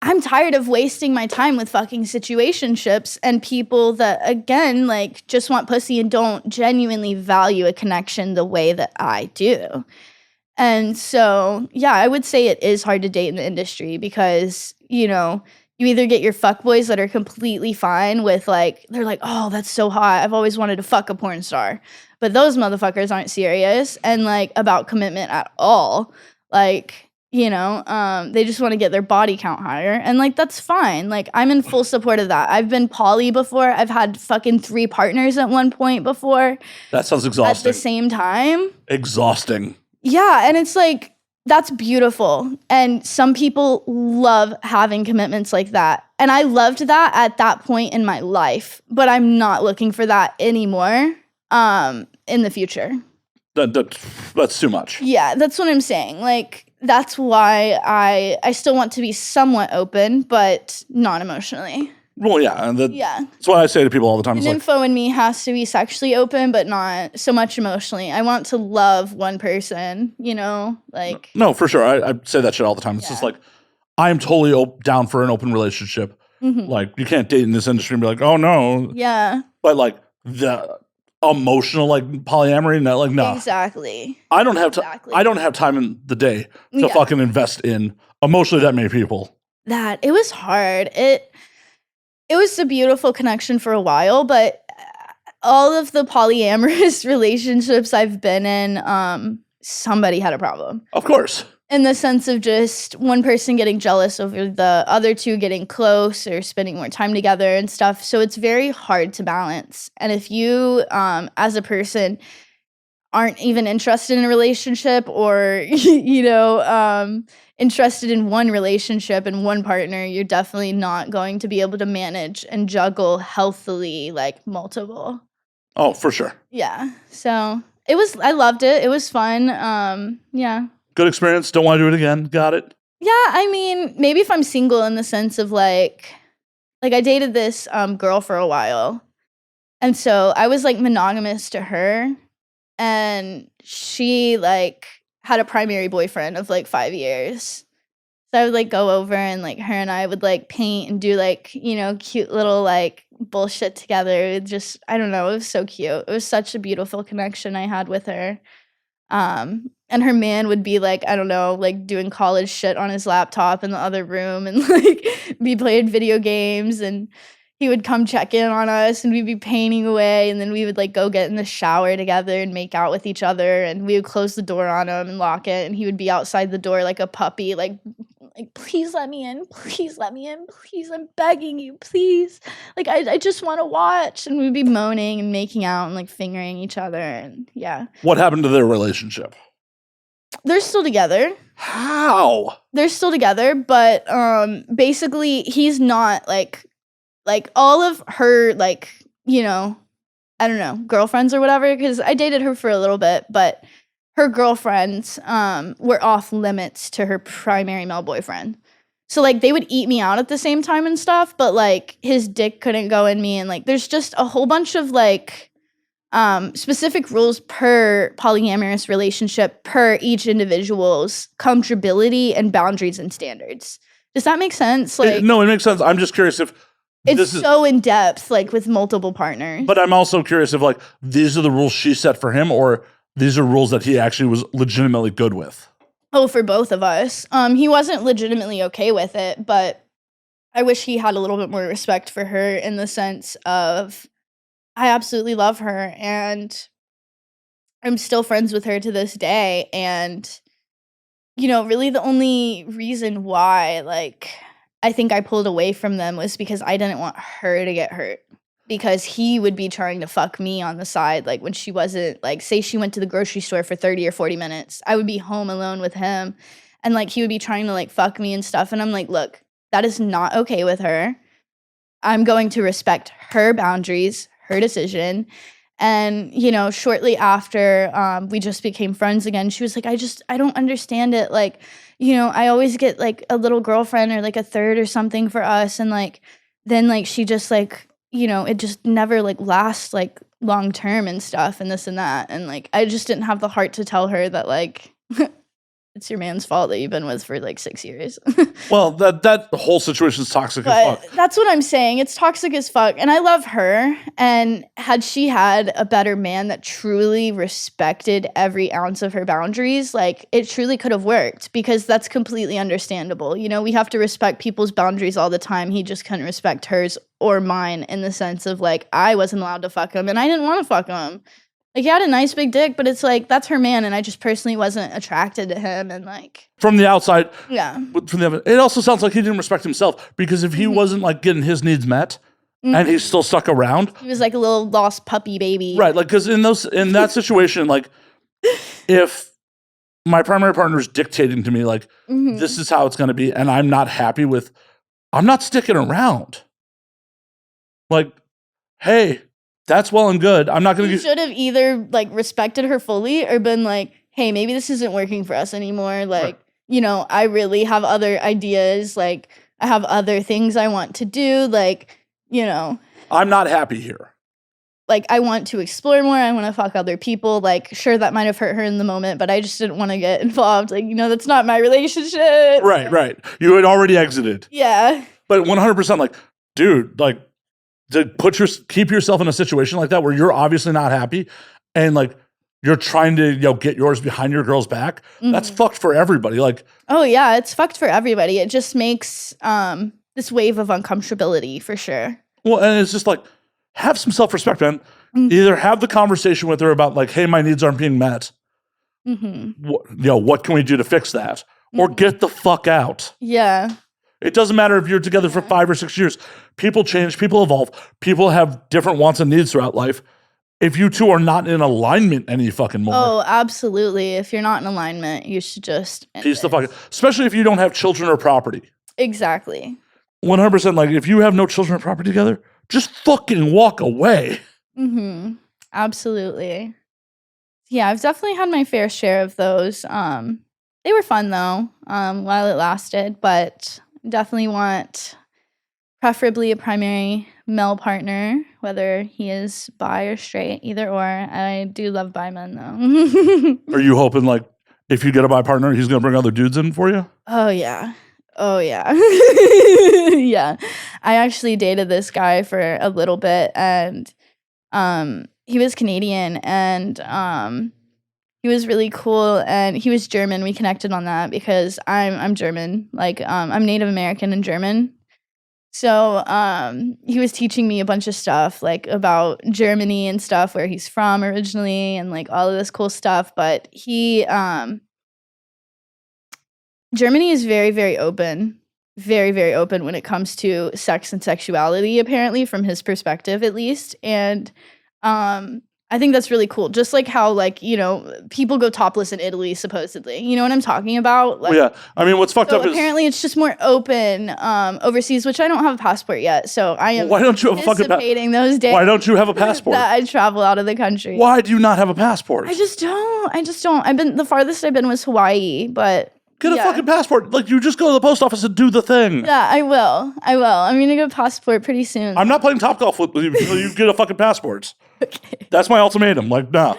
I'm tired of wasting my time with fucking situationships and people that, again, like, just want pussy and don't genuinely value a connection the way that I do. And so, yeah, I would say it is hard to date in the industry because, you know, you either get your fuckboys that are completely fine with, like, they're like, oh, that's so hot. I've always wanted to fuck a porn star. But those motherfuckers aren't serious and, like, about commitment at all. Like, They just want to get their body count higher. And like, that's fine. Like, I'm in full support of that. I've been poly before. I've had fucking 3 partners at one point before. That sounds exhausting. At the same time. Exhausting. Yeah. And it's like, that's beautiful. And some people love having commitments like that. And I loved that at that point in my life. But I'm not looking for that anymore in the future. That's too much. Yeah, that's what I'm saying. Like, that's why I still want to be somewhat open, but not emotionally. Well, yeah. That's what I say to people all the time. The nympho in me has to be sexually open, but not so much emotionally. I want to love one person, like. No, for sure. I say that shit all the time. It's just like, I'm totally down for an open relationship. Mm-hmm. Like, you can't date in this industry and be like, oh, no. Yeah. But, like, the emotional, like, polyamory, no, like, no. Exactly. I don't have time in the day to fucking invest in emotionally that many people. It was hard. It was a beautiful connection for a while, but all of the polyamorous relationships I've been in, somebody had a problem. Of course. In the sense of just one person getting jealous over the other two getting close or spending more time together and stuff. So it's very hard to balance. And if you, as a person, aren't even interested in a relationship or, interested in one relationship and one partner, you're definitely not going to be able to manage and juggle healthily, like, multiple. Oh, for sure. Yeah. So I loved it. It was fun. Yeah. Good experience. Don't want to do it again. Got it. Yeah, I mean, maybe if I'm single in the sense of like I dated this girl for a while. And so I was like monogamous to her. And she like had a primary boyfriend of like 5 years. So I would like go over and like her and I would like paint and do like, cute little like bullshit together. It just, I don't know, it was so cute. It was such a beautiful connection I had with her. And her man would be like, I don't know, like doing college shit on his laptop in the other room and like be playing video games, and he would come check in on us and we'd be painting away, and then we would like go get in the shower together and make out with each other, and we would close the door on him and lock it, and he would be outside the door like a puppy, like please let me in, please let me in, please, I'm begging you, please, like I just want to watch, and we'd be moaning and making out and like fingering each other, and yeah. What happened to their relationship? They're still together. How? They're still together, but basically he's not like all of her like, I don't know, girlfriends or whatever, because I dated her for a little bit, but her girlfriends were off limits to her primary male boyfriend. So like they would eat me out at the same time and stuff, but like his dick couldn't go in me, and like there's just a whole bunch of like specific rules per polyamorous relationship, per each individual's comfortability and boundaries and standards. Does that make sense? Like, no, it makes sense. I'm just curious if it's so in depth, like with multiple partners. But I'm also curious if like these are the rules she set for him, or these are rules that he actually was legitimately good with. Oh, for both of us. He wasn't legitimately okay with it, but I wish he had a little bit more respect for her in the sense of, I absolutely love her and I'm still friends with her to this day. And, really the only reason why, like, I think I pulled away from them was because I didn't want her to get hurt. Because he would be trying to fuck me on the side, like when she wasn't, like, say she went to the grocery store for 30 or 40 minutes. I would be home alone with him, and, like, he would be trying to, like, fuck me and stuff. And I'm like, look, that is not okay with her. I'm going to respect her boundaries, her decision. And, shortly after we just became friends again, she was like, I don't understand it. Like, I always get, like, a little girlfriend or, like, a third or something for us. And, like, then, like, she just, like, it just never, like, lasts, like, long term and stuff and this and that. And, like, I just didn't have the heart to tell her that, like, it's your man's fault that you've been with for, like, 6 years. Well, that whole situation is toxic as fuck. That's what I'm saying. It's toxic as fuck. And I love her. And had she had a better man that truly respected every ounce of her boundaries, like, it truly could have worked, because that's completely understandable. We have to respect people's boundaries all the time. He just couldn't respect hers or mine in the sense of, like, I wasn't allowed to fuck him and I didn't want to fuck him. Like, he had a nice big dick, but it's like, that's her man, and I just personally wasn't attracted to him, and like... From the outside, Yeah. it also sounds like he didn't respect himself, because if he wasn't like getting his needs met, and he's still stuck around... He was like a little lost puppy baby. Right, like, because in that situation, like, if my primary partner is dictating to me, like, this is how it's going to be, and I'm not happy with... I'm not sticking around. Like, hey... That's well and good. I'm not going to... You should have either, like, respected her fully or been like, hey, maybe this isn't working for us anymore. Like, you know, I really have other ideas. Like, I have other things I want to do. Like, you know. I'm not happy here. Like, I want to explore more. I want to fuck other people. Like, sure, that might have hurt her in the moment, but I just didn't want to get involved. Like, you know, that's not my relationship. Right. You had already exited. Yeah. But 100%, like, dude, like, to keep yourself in a situation like that where you're obviously not happy and like you're trying to, you know, get yours behind your girl's back, that's fucked for everybody. Like, oh yeah, it's fucked for everybody. It just makes this wave of uncomfortability for sure. Well, and it's just like, have some self-respect, man. Either have the conversation with her about like, hey, my needs aren't being met. What can we do to fix that? Or get the fuck out. Yeah. It doesn't matter if you're together for 5 or 6 years. People change, people evolve, people have different wants and needs throughout life. If you two are not in alignment any fucking more. Oh, absolutely. If you're not in alignment, you should just Peace the fuck. Especially if you don't have children or property. Exactly. 100%. Like, if you have no children or property together, just fucking walk away. Absolutely. Yeah, I've definitely had my fair share of those. They were fun though, while it lasted, but definitely want preferably a primary male partner, whether he is bi or straight, either or. I do love bi men though. Are you hoping like if you get a bi partner, he's gonna bring other dudes in for you? Oh yeah. Yeah. I actually dated this guy for a little bit, and he was Canadian, and he was really cool, and he was German. We connected on that because I'm German. Like, I'm Native American and German. So he was teaching me a bunch of stuff, like about Germany and stuff, where he's from originally, and like all of this cool stuff. But Germany is very, very open. Very, very open when it comes to sex and sexuality, apparently, from his perspective, at least. And I think that's really cool. Just like how, like, you know, people go topless in Italy, supposedly. You know what I'm talking about? Like, well, yeah. I mean, what's fucked up is... apparently it's just more open overseas, which I don't have a passport yet. So I am Why don't you have a fucking anticipating those days. Why don't you have a passport? That I travel out of the country. Why do you not have a passport? I just don't. The farthest I've been was Hawaii, but... Get a fucking passport. Like, you just go to the post office and do the thing. Yeah, I will. I'm going to get a passport pretty soon. I'm not playing Topgolf with you until you get a fucking passport. Okay. That's my ultimatum. Like, nah.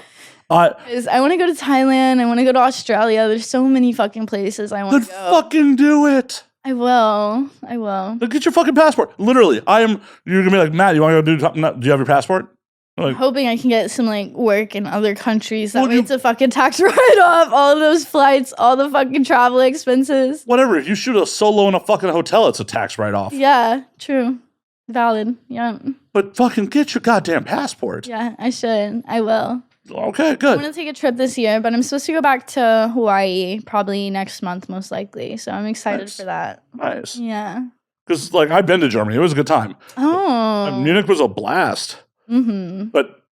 I want to go to Thailand. I want to go to Australia. There's so many fucking places I want to go. Then fucking do it. I will. Then get your fucking passport. Literally. You're going to be like, Matt, you want to go do you have your passport? I'm hoping I can get some like work in other countries. That way it's a fucking tax write-off. All of those flights, all the fucking travel expenses. Whatever. If you shoot a solo in a fucking hotel, it's a tax write-off. Yeah, true. Valid. Yeah. But fucking get your goddamn passport. Yeah, I should. I will. Okay, good. I'm going to take a trip this year, but I'm supposed to go back to Hawaii probably next month, most likely. So I'm excited for that. Nice. Yeah. Because, like, I've been to Germany. It was a good time. Oh. Munich was a blast. Mm-hmm. But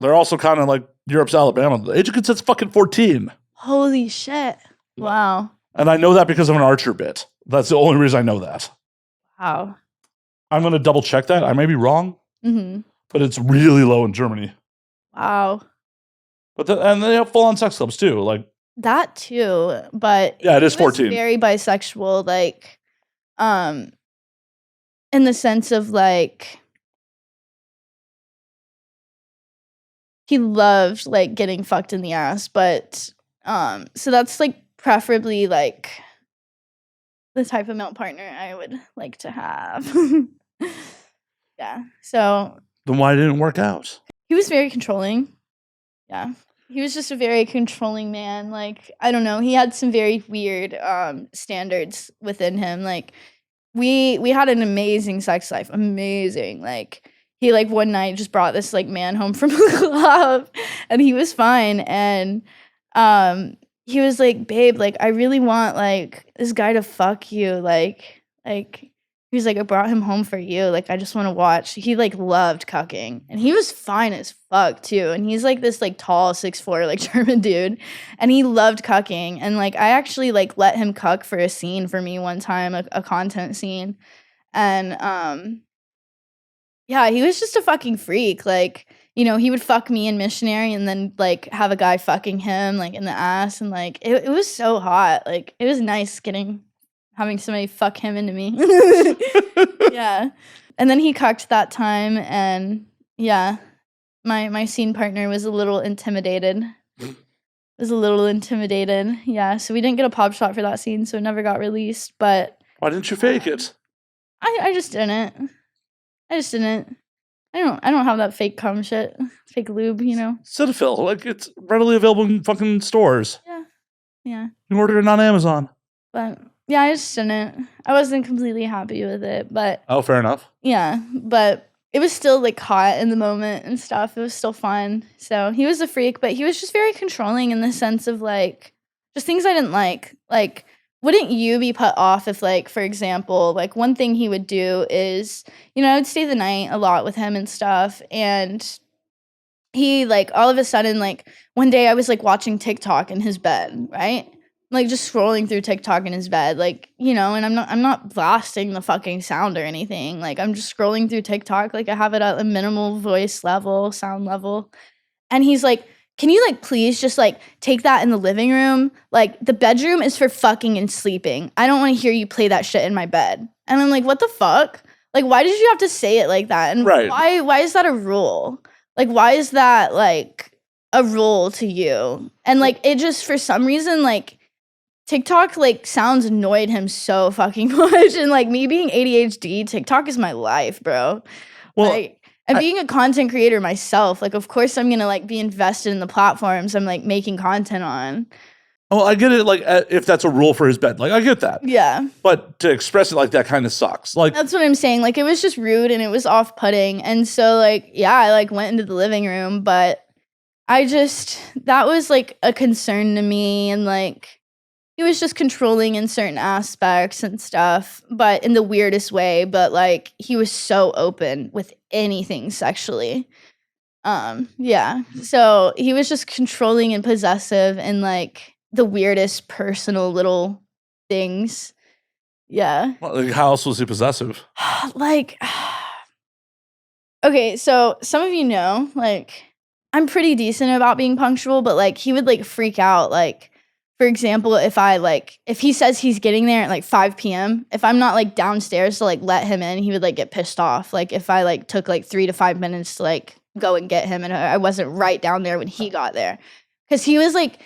they're also kind of like Europe's Alabama. The age of consent's fucking 14. Holy shit. Wow. And I know that because of an Archer bit. That's the only reason I know that. Wow. I'm going to double check that. I may be wrong. Mm-hmm. But it's really low in Germany. Wow. And they have full-on sex clubs too. Like that too. But yeah, it is 14. Very bisexual, like, in the sense of like, he loved like getting fucked in the ass, but so that's like preferably like the type of male partner I would like to have. Yeah. So then why didn't it work out? He was very controlling. Yeah. He was just a very controlling man. Like, I don't know, he had some very weird standards within him. Like we had an amazing sex life. Amazing. Like, he like one night just brought this like man home from the club, and he was fine. And he was like, babe, like I really want like this guy to fuck you, like he was like, I brought him home for you, like I just want to watch. He like loved cucking, and he was fine as fuck too, and he's like this like tall 6'4" like German dude, and he loved cucking. And like I actually like let him cuck for a scene for me one time, a content scene. And yeah, he was just a fucking freak. Like, you know, he would fuck me in Missionary and then like have a guy fucking him like in the ass, and like it was so hot. Like it was nice having somebody fuck him into me. Yeah. And then he cucked that time, and yeah, my scene partner was a little intimidated. Yeah, so we didn't get a pop shot for that scene, so it never got released. But Why didn't you fake it? I just didn't. I don't have that fake cum shit, fake lube, you know. Cetaphil, like it's readily available in fucking stores. Yeah. You can order it on Amazon. But yeah, I just didn't. I wasn't completely happy with it, but Oh, fair enough. yeah, but it was still like hot in the moment and stuff. It was still fun. So he was a freak, but he was just very controlling in the sense of like just things I didn't like. Like, wouldn't you be put off if, like, for example, like one thing he would do is, you know, I would stay the night a lot with him and stuff, and he like all of a sudden, like one day I was like watching TikTok in his bed, right? Like just scrolling through TikTok in his bed, like, you know, and I'm not blasting the fucking sound or anything. Like I'm just scrolling through TikTok, like I have it at a minimal voice level, sound level. And he's like, can you like please just like take that in the living room? Like the bedroom is for fucking and sleeping. I don't want to hear you play that shit in my bed. And I'm like, what the fuck? Like, why did you have to say it like that? And Right. why is that a rule? Like, why is that like a rule to you? And like it just for some reason like TikTok like sounds annoyed him so fucking much. And like me being ADHD, TikTok is my life, bro. Well, like, and being a content creator myself, like of course I'm gonna like be invested in the platforms I'm like making content on. oh, I get it. Like if that's a rule for his bed, like I get that. Yeah, But to express it like that kind of sucks. Like that's what I'm saying. Like it was just rude and it was off-putting. And so like yeah, I like went into the living room, but that was like a concern to me. And like he was just controlling in certain aspects and stuff, but in the weirdest way. But like he was so open with anything sexually. Yeah. So he was just controlling and possessive and like the weirdest personal little things. Yeah. like, how else was he possessive? Like okay, so some of you know, like I'm pretty decent about being punctual, but like he would like freak out. Like for example, if he says he's getting there at like 5 p.m., if I'm not like downstairs to like let him in, he would like get pissed off. Like if I like took like 3 to 5 minutes to like go and get him and I wasn't right down there when he got there. Cause he was like,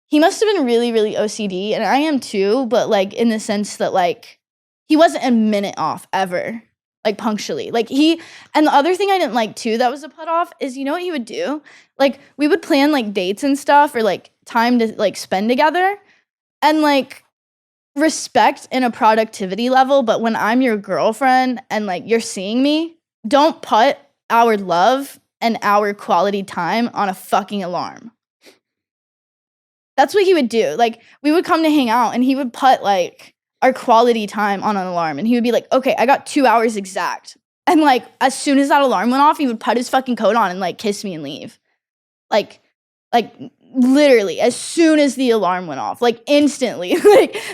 he must have been really, really OCD, and I am too, but like in the sense that like he wasn't a minute off ever, like punctually. Like and the other thing I didn't like too that was a put off is, you know what he would do? Like we would plan like dates and stuff or like time to like spend together and like respect in a productivity level. But when I'm your girlfriend and like you're seeing me, don't put our love and our quality time on a fucking alarm. That's what he would do. Like we would come to hang out and he would put like our quality time on an alarm, and he would be like, okay, I got 2 hours exact. And like as soon as that alarm went off, he would put his fucking coat on and like kiss me and leave. Like literally as soon as the alarm went off, like instantly,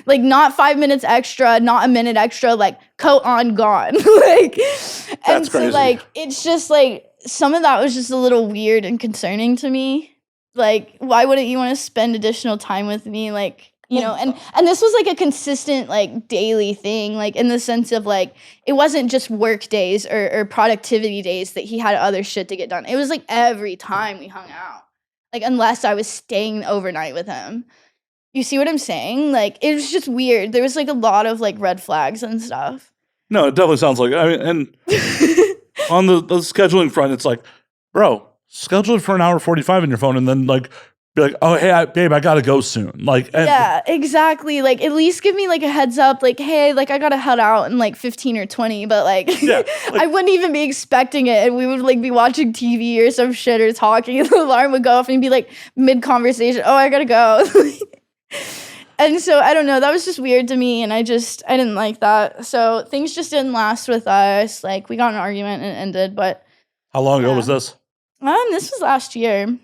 like not 5 minutes extra, not a minute extra, like coat on, gone. Like and That's so crazy. like it's just like some of that was just a little weird and concerning to me. Like why wouldn't you want to spend additional time with me? Like, you know, and this was like a consistent like daily thing, like in the sense of like it wasn't just work days or productivity days that he had other shit to get done. It was like every time we hung out. Like, unless I was staying overnight with him. You see what I'm saying? Like, it was just weird. There was, like, a lot of, like, red flags and stuff. No, it definitely sounds like, I mean, and on the scheduling front, it's like, bro, schedule it for an hour 45 in your phone and then, like, be like, oh, hey, babe, I gotta go soon. Like, and Yeah, exactly. Like, at least give me like a heads up. Like, hey, like I gotta head out in like 15 or 20. But like, Yeah, like- I wouldn't even be expecting it, and we would like be watching TV or some shit or talking, and the alarm would go off, and you'd be like mid conversation. Oh, I gotta go. And so I don't know. That was just weird to me, and I didn't like that. So things just didn't last with us. Like, we got in an argument and it ended. But how long ago was this? this was last year.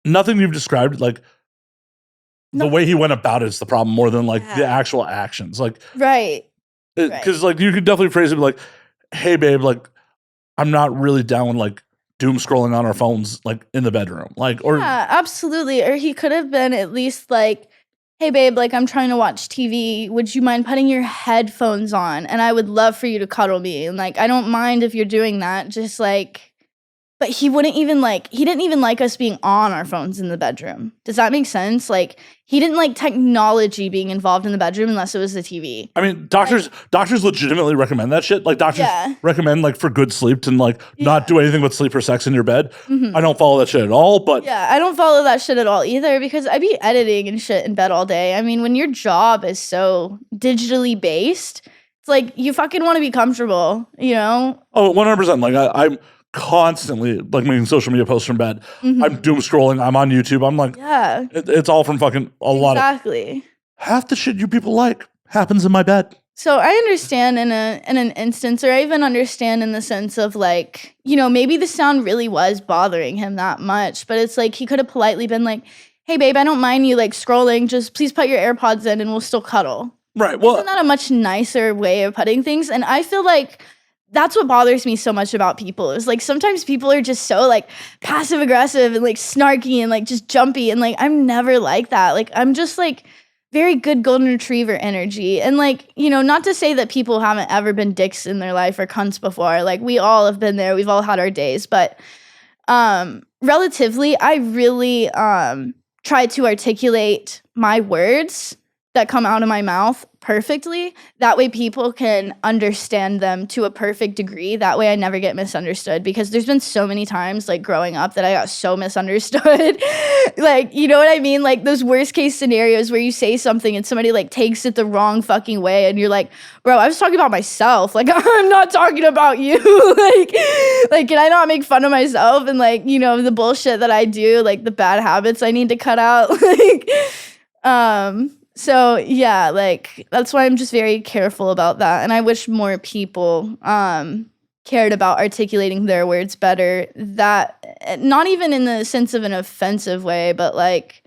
Nothing you've described, like the way he went about it is the problem more than like the actual actions. Like, Right. because like you could definitely phrase it like, hey, babe, like I'm not really down with like doom scrolling on our phones like in the bedroom. Like, or yeah, absolutely. Or he could have been at least like, hey, babe, like I'm trying to watch TV. Would you mind putting your headphones on? And I would love for you to cuddle me. And like, I don't mind if you're doing that. Just like, but he didn't even like us being on our phones in the bedroom. Does that make sense? Like, he didn't like technology being involved in the bedroom unless it was the TV. I mean, doctors legitimately recommend that shit. Like, doctors recommend like for good sleep to like not do anything but sleep or sex in your bed. I don't follow that shit at all. But yeah, I don't follow that shit at all either because I be editing and shit in bed all day. I mean, when your job is so digitally based, it's like you fucking want to be comfortable, you know? Oh, 100%. Like I'm constantly like making social media posts from bed. I'm doom scrolling. I'm on YouTube. I'm like, it's all from fucking a lot of half the shit you people like happens in my bed. So I understand in an instance, or I even understand in the sense of like, you know, maybe the sound really was bothering him that much, but it's like he could have politely been like, hey babe, I don't mind you like scrolling, just please put your AirPods in and we'll still cuddle. Right. Well, isn't that a much nicer way of putting things? And I feel like that's what bothers me so much about people is like sometimes people are just so like passive aggressive and like snarky and like just jumpy, and like I'm never like that. Like I'm just like very good golden retriever energy. And like, you know, not to say that people haven't ever been dicks in their life or cunts before. Like we all have been there. We've all had our days. But relatively, I really try to articulate my words that come out of my mouth perfectly. That way people can understand them to a perfect degree. That way I never get misunderstood, because there's been so many times like growing up that I got so misunderstood. Like, you know what I mean? Like those worst case scenarios where you say something and somebody like takes it the wrong fucking way and you're like, bro, I was talking about myself. Like I'm not talking about you. like can I not make fun of myself and like, you know, the bullshit that I do, like the bad habits I need to cut out. So yeah, like that's why I'm just very careful about that. And I wish more people cared about articulating their words better. That not even in the sense of an offensive way, but like,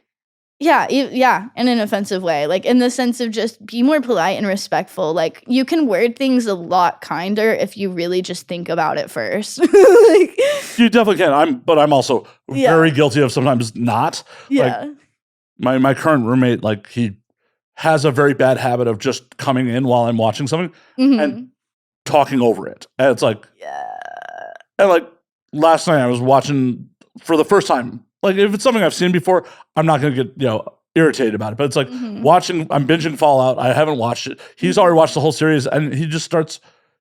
yeah, in an offensive way. Like in the sense of just be more polite and respectful. Like you can word things a lot kinder if you really just think about it first. Like, you definitely can. But I'm also very guilty of sometimes not. Yeah. Like, my current roommate, like he has a very bad habit of just coming in while I'm watching something and talking over it. And it's like, and like last night I was watching for the first time. Like if it's something I've seen before, I'm not going to get, you know, irritated about it. But it's like I'm binging Fallout. I haven't watched it. He's already watched the whole series, and he just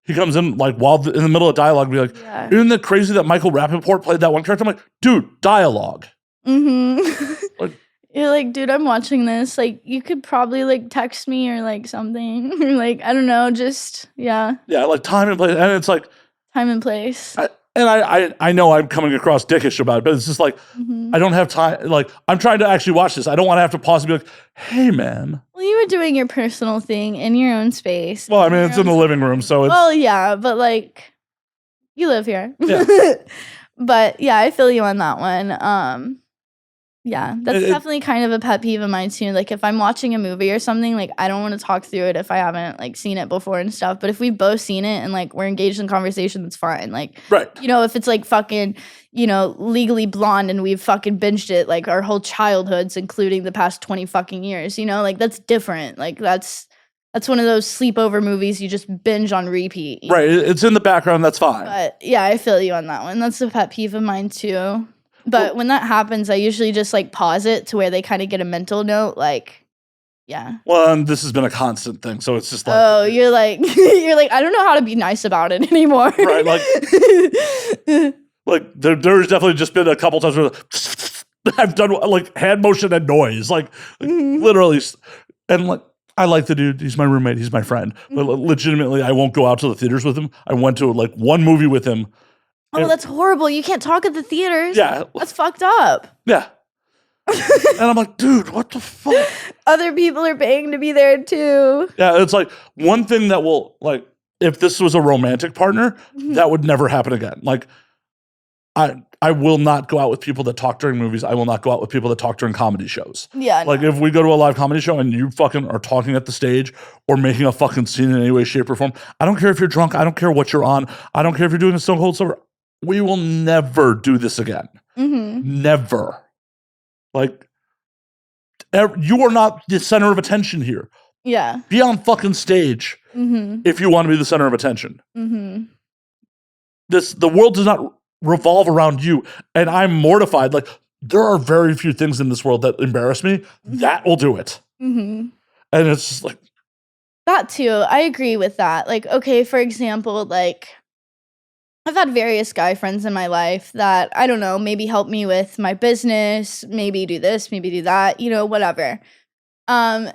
he comes in like while in the middle of dialogue, be like, isn't it crazy that Michael Rappaport played that one character? I'm like, dude, dialogue. Like, you're like, dude, I'm watching this. Like, you could probably like text me or like something. Or like, I don't know, just Yeah, like time and place. And it's like time and place. I know I'm coming across dickish about it, but it's just like I don't have time. Like I'm trying to actually watch this. I don't want to have to pause and be like, hey man. Well, you were doing your personal thing in your own space. Well, I mean, it's in the living room, so it's well, yeah, but like you live here. Yeah. But yeah, I feel you on that one. Yeah, that's definitely kind of a pet peeve of mine too. Like if I'm watching a movie or something, like I don't want to talk through it if I haven't like seen it before and stuff. But if we've both seen it and like we're engaged in conversation, that's fine. Like, you know, if it's like fucking, you know, Legally Blonde and we've fucking binged it like our whole childhoods, including the past 20 fucking years, you know, like that's different. Like that's one of those sleepover movies you just binge on repeat. Right. It's in the background. That's fine. But yeah, I feel you on that one. That's a pet peeve of mine too. But when that happens, I usually just like pause it to where they kind of get a mental note, like, yeah. Well, and this has been a constant thing, so it's just like, oh, you're like, I don't know how to be nice about it anymore. Right, like there's definitely just been a couple times where I've done like hand motion and noise, like literally. And like, I like the dude. He's my roommate. He's my friend. But legitimately, I won't go out to the theaters with him. I went to like one movie with him. Oh, that's horrible. You can't talk at the theaters. Yeah. That's fucked up. Yeah. And I'm like, dude, what the fuck? Other people are paying to be there too. Yeah, it's like one thing that will, like, if this was a romantic partner, that would never happen again. Like, I will not go out with people that talk during movies. I will not go out with people that talk during comedy shows. Yeah. Like, if we go to a live comedy show and you fucking are talking at the stage or making a fucking scene in any way, shape, or form, I don't care if you're drunk. I don't care what you're on. I don't care if you're doing a Stone Cold Sober. We will never do this again. Never. Like, you are not the center of attention here. Yeah. Be on fucking stage if you want to be the center of attention. The world does not revolve around you. And I'm mortified. Like, there are very few things in this world that embarrass me. That will do it. And it's just like. That too. I agree with that. Like, okay, for example, like, I've had various guy friends in my life that, I don't know, maybe help me with my business, maybe do this, maybe do that, you know, whatever. And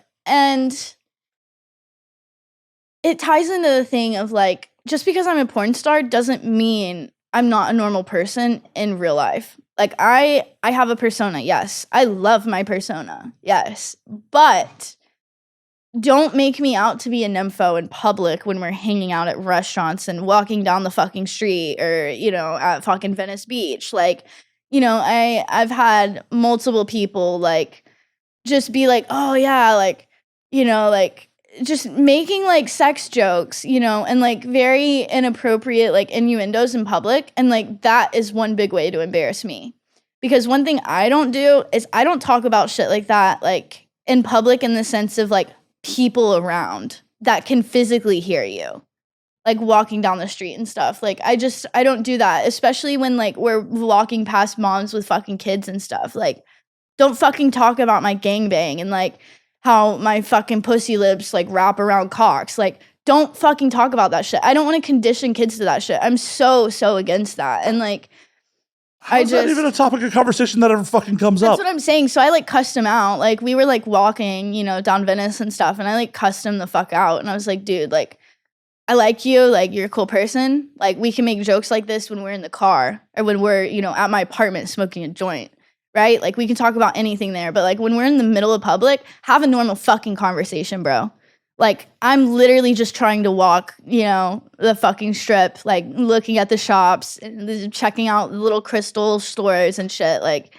it ties into the thing of like, just because I'm a porn star doesn't mean I'm not a normal person in real life. Like, I have a persona, yes. I love my persona, yes. But don't make me out to be a nympho in public when we're hanging out at restaurants and walking down the fucking street or, you know, at fucking Venice Beach. Like, you know, I've had multiple people, like, just be like, oh, yeah, like, you know, like, just making, like, sex jokes, you know, and, like, very inappropriate, like, innuendos in public. And, like, that is one big way to embarrass me. Because one thing I don't do is I don't talk about shit like that, like, in public in the sense of, like, people around that can physically hear you, like walking down the street and stuff. Like, I don't do that, especially when like we're walking past moms with fucking kids and stuff. Like, don't fucking talk about my gangbang and like how my fucking pussy lips like wrap around cocks. Like, don't fucking talk about that shit. I don't want to condition kids to that shit. I'm so against that. And like, How's that even a topic of conversation that ever fucking comes up? That's what I'm saying. So I like cussed him out. Like, we were like walking, you know, down Venice and stuff, and I like cussed him the fuck out. And I was like, dude, like, I like you. Like, you're a cool person. Like, we can make jokes like this when we're in the car or when we're, you know, at my apartment smoking a joint, right? Like, we can talk about anything there. But like, when we're in the middle of public, have a normal fucking conversation, bro. Like, I'm literally just trying to walk, you know, the fucking strip, like, looking at the shops and checking out the little crystal stores and shit. Like,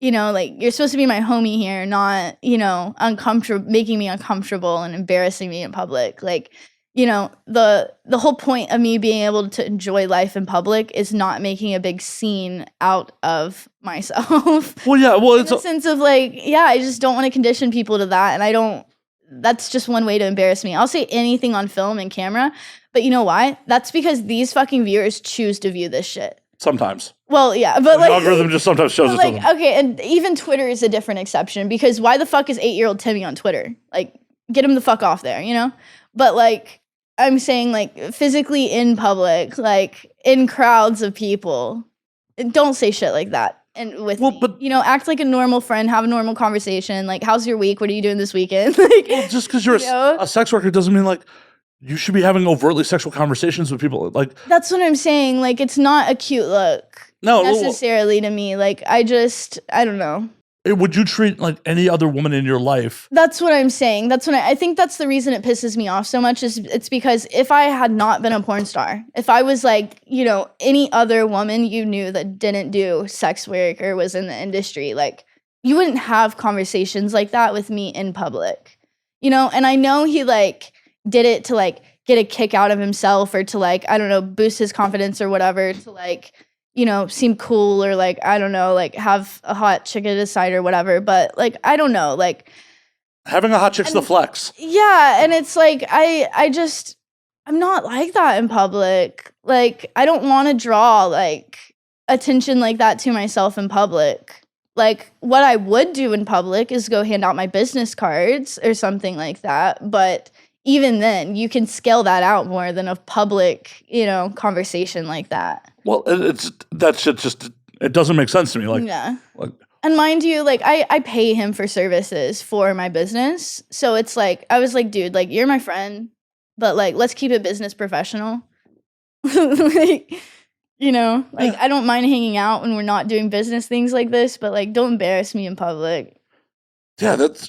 you know, like, you're supposed to be my homie here, not, you know, making me uncomfortable and embarrassing me in public. Like, you know, the whole point of me being able to enjoy life in public is not making a big scene out of myself. Well, yeah, well, it's in the sense of like, yeah, I just don't want to condition people to that, and that's just one way to embarrass me. I'll say anything on film and camera, but you know why? That's because these fucking viewers choose to view this shit. Sometimes. Well, yeah, but the like, algorithm just sometimes shows it to them. Okay, and even Twitter is a different exception, because why the fuck is 8-year-old Timmy on Twitter? Like, get him the fuck off there, you know? But like, I'm saying, like, physically in public, like, in crowds of people, don't say shit like that. And with me, but, you know, act like a normal friend, have a normal conversation. Like, how's your week? What are you doing this weekend? Like, well, just because you're a sex worker doesn't mean like you should be having overtly sexual conversations with people. Like, that's what I'm saying. Like, it's not a cute look necessarily to me. Like, I don't know. Would you treat like any other woman in your life? That's what I'm saying. That's what I think that's the reason it pisses me off so much, is it's because if I had not been a porn star, if I was like, you know, any other woman you knew that didn't do sex work or was in the industry, like, you wouldn't have conversations like that with me in public, you know? And I know he like did it to like get a kick out of himself or to like, I don't know, boost his confidence or whatever, to like, you know, seem cool or like, I don't know, like have a hot chick at his side or whatever. But like, I don't know, like having a hot chick's the flex. Yeah. And it's like, I'm not like that in public. Like, I don't want to draw like attention like that to myself in public. Like, what I would do in public is go hand out my business cards or something like that. But even then, you can scale that out more than a public, you know, conversation like that. Well, that shit just, it doesn't make sense to me. Like, yeah. Like, And mind you, like I pay him for services for my business. So it's like I was like, dude, like you're my friend, but like let's keep it business professional. Like, like I don't mind hanging out when we're not doing business things like this, but like don't embarrass me in public. Yeah, that's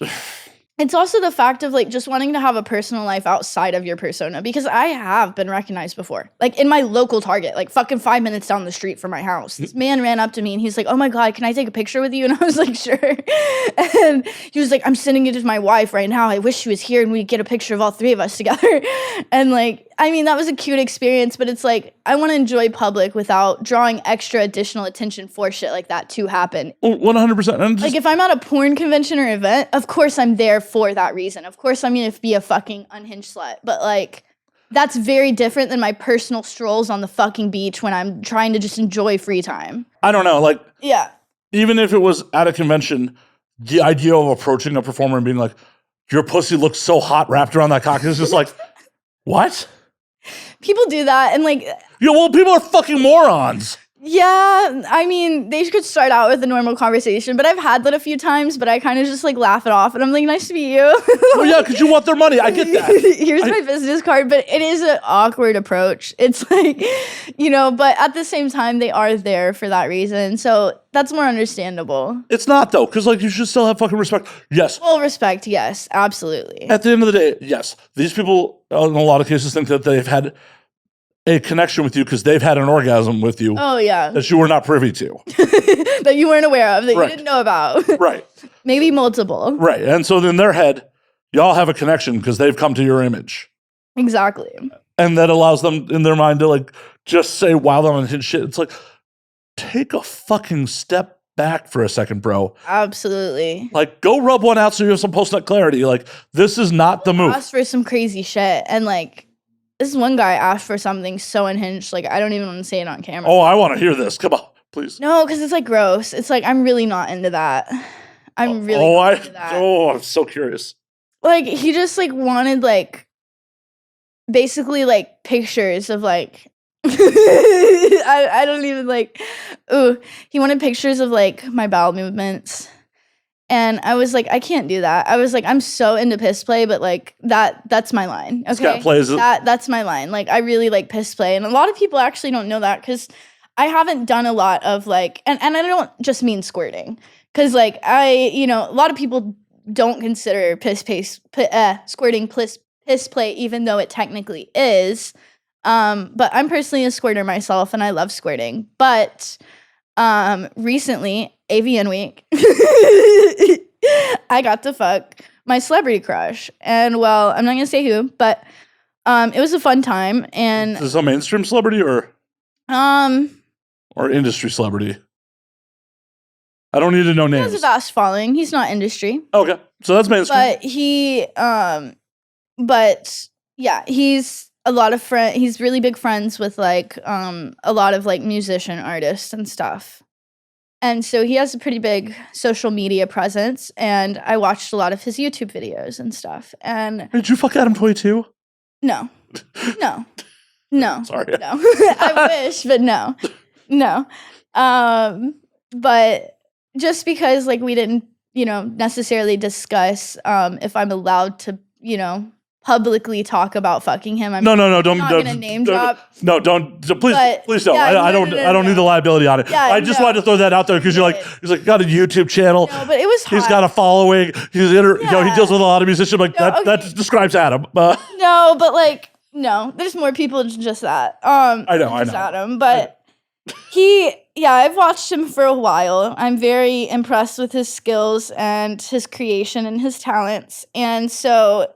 It's also the fact of like just wanting to have a personal life outside of your persona, because I have been recognized before, like in my local Target, like fucking 5 minutes down the street from my house. This man ran up to me and he's like, "Oh my God, can I take a picture with you?" And I was like, "Sure." And he was like, "I'm sending it to my wife right now. I wish she was here and we'd get a picture of all three of us together." And like, I mean, that was a cute experience, but it's like, I want to enjoy public without drawing extra additional attention for shit like that to happen. 100%. Like if I'm at a porn convention or event, of course I'm there for that reason. Of course I'm going to be a fucking unhinged slut. But like, that's very different than my personal strolls on the fucking beach when I'm trying to just enjoy free time. I don't know, like, Yeah. even if it was at a convention, the idea of approaching a performer and being like, your pussy looks so hot wrapped around that cock is just like, what? People do that and like, Yeah, well, people are fucking morons. yeah, I mean, they could start out with a normal conversation, but I've had that a few times, but I kind of just like laugh it off and I'm like, nice to meet you. Well, yeah, because you want their money. I get that. Here's my business card, but it is an awkward approach. It's like, but at the same time, they are there for that reason. So that's more understandable. It's not, though, because like you should still have fucking respect. Yes. Well, respect, yes, absolutely. At the end of the day, yes. These people, in a lot of cases, think that they've had a connection with you because they've had an orgasm with you Oh, yeah. that you were not privy to. That you weren't aware of, that Right. you didn't know about. Right. Maybe multiple. Right. And so in their head, y'all have a connection because they've come to your image. Exactly. And that allows them in their mind to like just say wild on his shit. It's like, take a fucking step back for a second, bro. Absolutely. Like, go rub one out so you have some post-nut clarity. Like, this is not the move. Asked for some crazy shit. And like, this one guy asked for something so unhinged. Like, I don't even want to say it on camera. Oh, I want to hear this. Come on, please. No, because it's like gross. It's like, I'm really not into that. I'm really not into that. Oh, I'm so curious. Like, he just like wanted like basically like pictures of like I don't even like he wanted pictures of like my bowel movements. And I was like, I can't do that. I was like, I'm so into piss play, but like that's my line. Okay. Scott plays it. That's my line. Like I really like piss play. And a lot of people actually don't know that because I haven't done a lot of like and I don't just mean squirting. Cause like a lot of people don't consider squirting piss play, even though it technically is. But I'm personally a squirter myself and I love squirting. But recently, AVN week, I got to fuck my celebrity crush. And well, I'm not gonna say who, but it was a fun time. And is this a mainstream celebrity or industry celebrity? I don't need to know names. He has a vast following. He's not industry. Okay. So that's mainstream. But he yeah, he's a lot of he's really big friends with like a lot of like musician artists and stuff. And so he has a pretty big social media presence, and I watched a lot of his YouTube videos and stuff. And did you fuck Adam 22? No. Sorry. No. I wish, but no. But just because like we didn't, necessarily discuss if I'm allowed to, publicly talk about fucking him. I'm don't not gonna name drop. No, don't. Please don't. Yeah, I don't need the liability on it. Yeah, I just wanted to throw that out there because he's like got a YouTube channel. No, but it was hot. He's got a following. He deals with a lot of musicians. Like that describes Adam. No, but like no, there's more people than just that. I know. Adam, but I've watched him for a while. I'm very impressed with his skills and his creation and his talents. And so,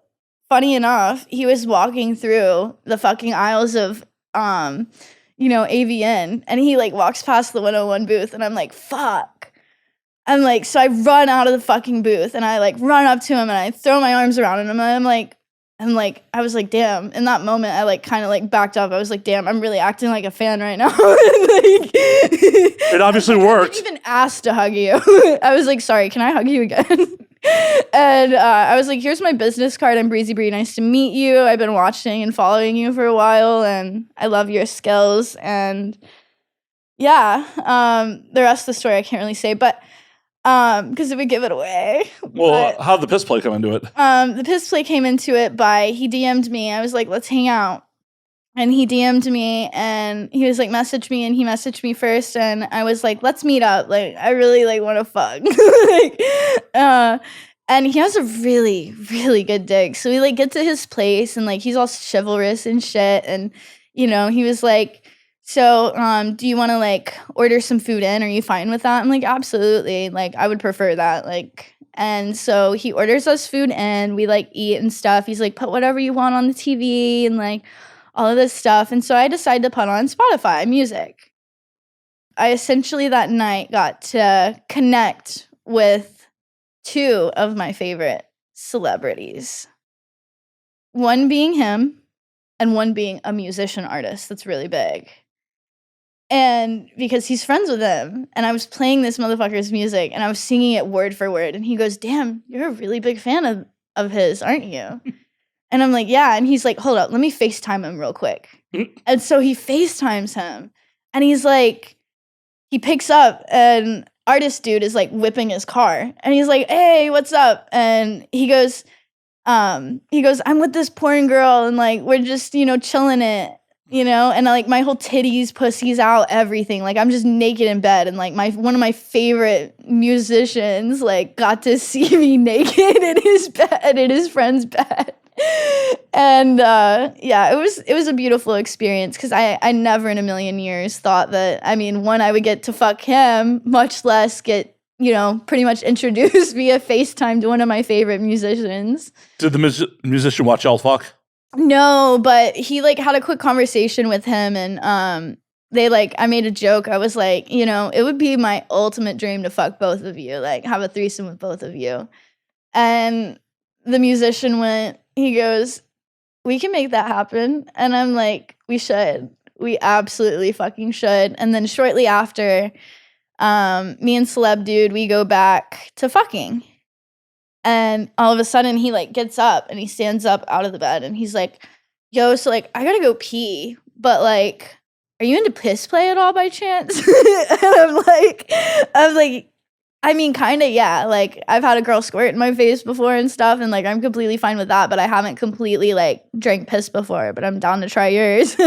funny enough, he was walking through the fucking aisles of, AVN, and he like walks past the 101 booth, and I'm like, fuck. I'm like, so I run out of the fucking booth, and I like run up to him, and I throw my arms around him, and I was like, damn. In that moment, I like kind of like backed up. I was like, damn, I'm really acting like a fan right now. It obviously worked. I didn't even ask to hug you. I was like, sorry, can I hug you again? And I was like, here's my business card. I'm Breezy Bri. Nice to meet you. I've been watching and following you for a while, and I love your skills. And yeah, the rest of the story I can't really say, but Because it would give it away. Well, how'd the piss play come into it? The piss play came into it by he DM'd me. I was like, let's hang out. And he DM'd me and he was like, message me, and he messaged me first, and I was like, let's meet up. Like, I really like want to fuck. And he has a really, really good dick. So we like get to his place and like he's all chivalrous and shit. And you know, he was like, so do you want to like order some food in? Are you fine with that? I'm like, absolutely. Like, I would prefer that. Like, and so he orders us food and we like eat and stuff. He's like, put whatever you want on the TV and like all of this stuff. And so I decided to put on Spotify music. I essentially that night got to connect with two of my favorite celebrities. One being him and one being a musician artist that's really big. And because he's friends with him, and I was playing this motherfucker's music and I was singing it word for word, and he goes, damn, you're a really big fan of his, aren't you? And I'm like, yeah. And he's like, hold up, let me FaceTime him real quick. And so he FaceTimes him and he's like, he picks up and artist dude is like whipping his car and he's like, hey, what's up? And he goes, I'm with this porn girl and like, we're just, you know, chilling it. You know, and like my whole titties, pussies out, everything. Like I'm just naked in bed, and like one of my favorite musicians like got to see me naked in his bed, in his friend's bed. And yeah, it was a beautiful experience because I never in a million years thought that, I mean, one, I would get to fuck him, much less get, you know, pretty much introduced via FaceTime to one of my favorite musicians. Did the musician watch y'all fuck? No, but he like had a quick conversation with him, and they like, I made a joke. I was like, you know, it would be my ultimate dream to fuck both of you, like have a threesome with both of you. And the musician he goes, we can make that happen. And I'm like, we should. We absolutely fucking should. And then shortly after, me and Celeb Dude, we go back to fucking. And all of a sudden he like gets up and he stands up out of the bed and he's like, yo, so like I gotta go pee, but like, are you into piss play at all by chance? And I'm like, I mean, kind of, yeah. Like I've had a girl squirt in my face before and stuff, and like I'm completely fine with that, but I haven't completely like drank piss before, but I'm down to try yours.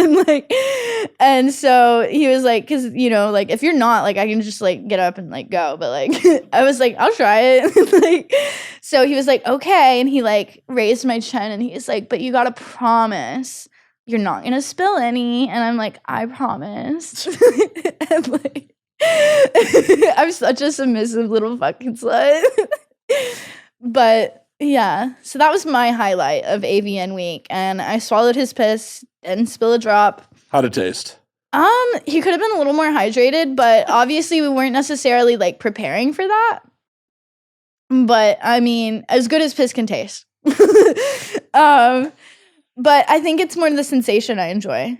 And so he was like, because you know, like if you're not, like I can just like get up and like go, but like I was like, I'll try it. Like, so he was like, okay, and he like raised my chin and he's like, but you gotta promise you're not gonna spill any. And I'm like, I promise. And like, I'm such a submissive little fucking slut. But yeah, so that was my highlight of AVN week, and I swallowed his piss and spill a drop. How'd it taste? He could have been a little more hydrated, but obviously we weren't necessarily like preparing for that. But I mean, as good as piss can taste. But I think it's more the sensation I enjoy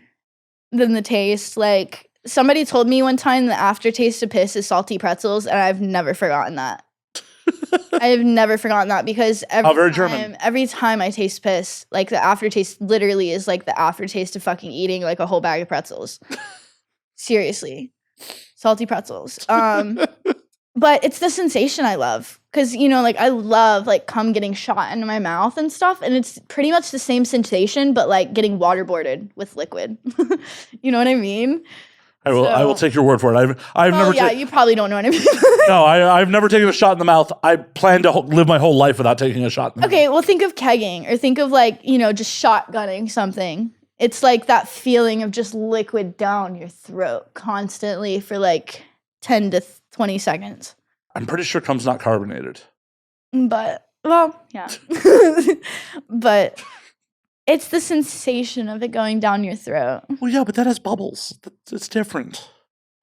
than the taste. Like somebody told me one time the aftertaste of piss is salty pretzels, and I've never forgotten that. I have never forgotten that because every time I taste piss, like the aftertaste literally is like the aftertaste of fucking eating like a whole bag of pretzels. Seriously. Salty pretzels. But it's the sensation I love. Because, you know, like I love like cum getting shot into my mouth and stuff. And it's pretty much the same sensation, but like getting waterboarded with liquid. You know what I mean? I will take your word for it. I've never. Yeah, you probably don't know what I mean. No, I've never taken a shot in the mouth. I plan to live my whole life without taking a shot in the mouth. Okay, well, think of kegging or think of like, you know, just shotgunning something. It's like that feeling of just liquid down your throat constantly for like 10 to 20 seconds. I'm pretty sure cum's not carbonated. But, well, yeah. But it's the sensation of it going down your throat. Well, yeah, but that has bubbles. It's different.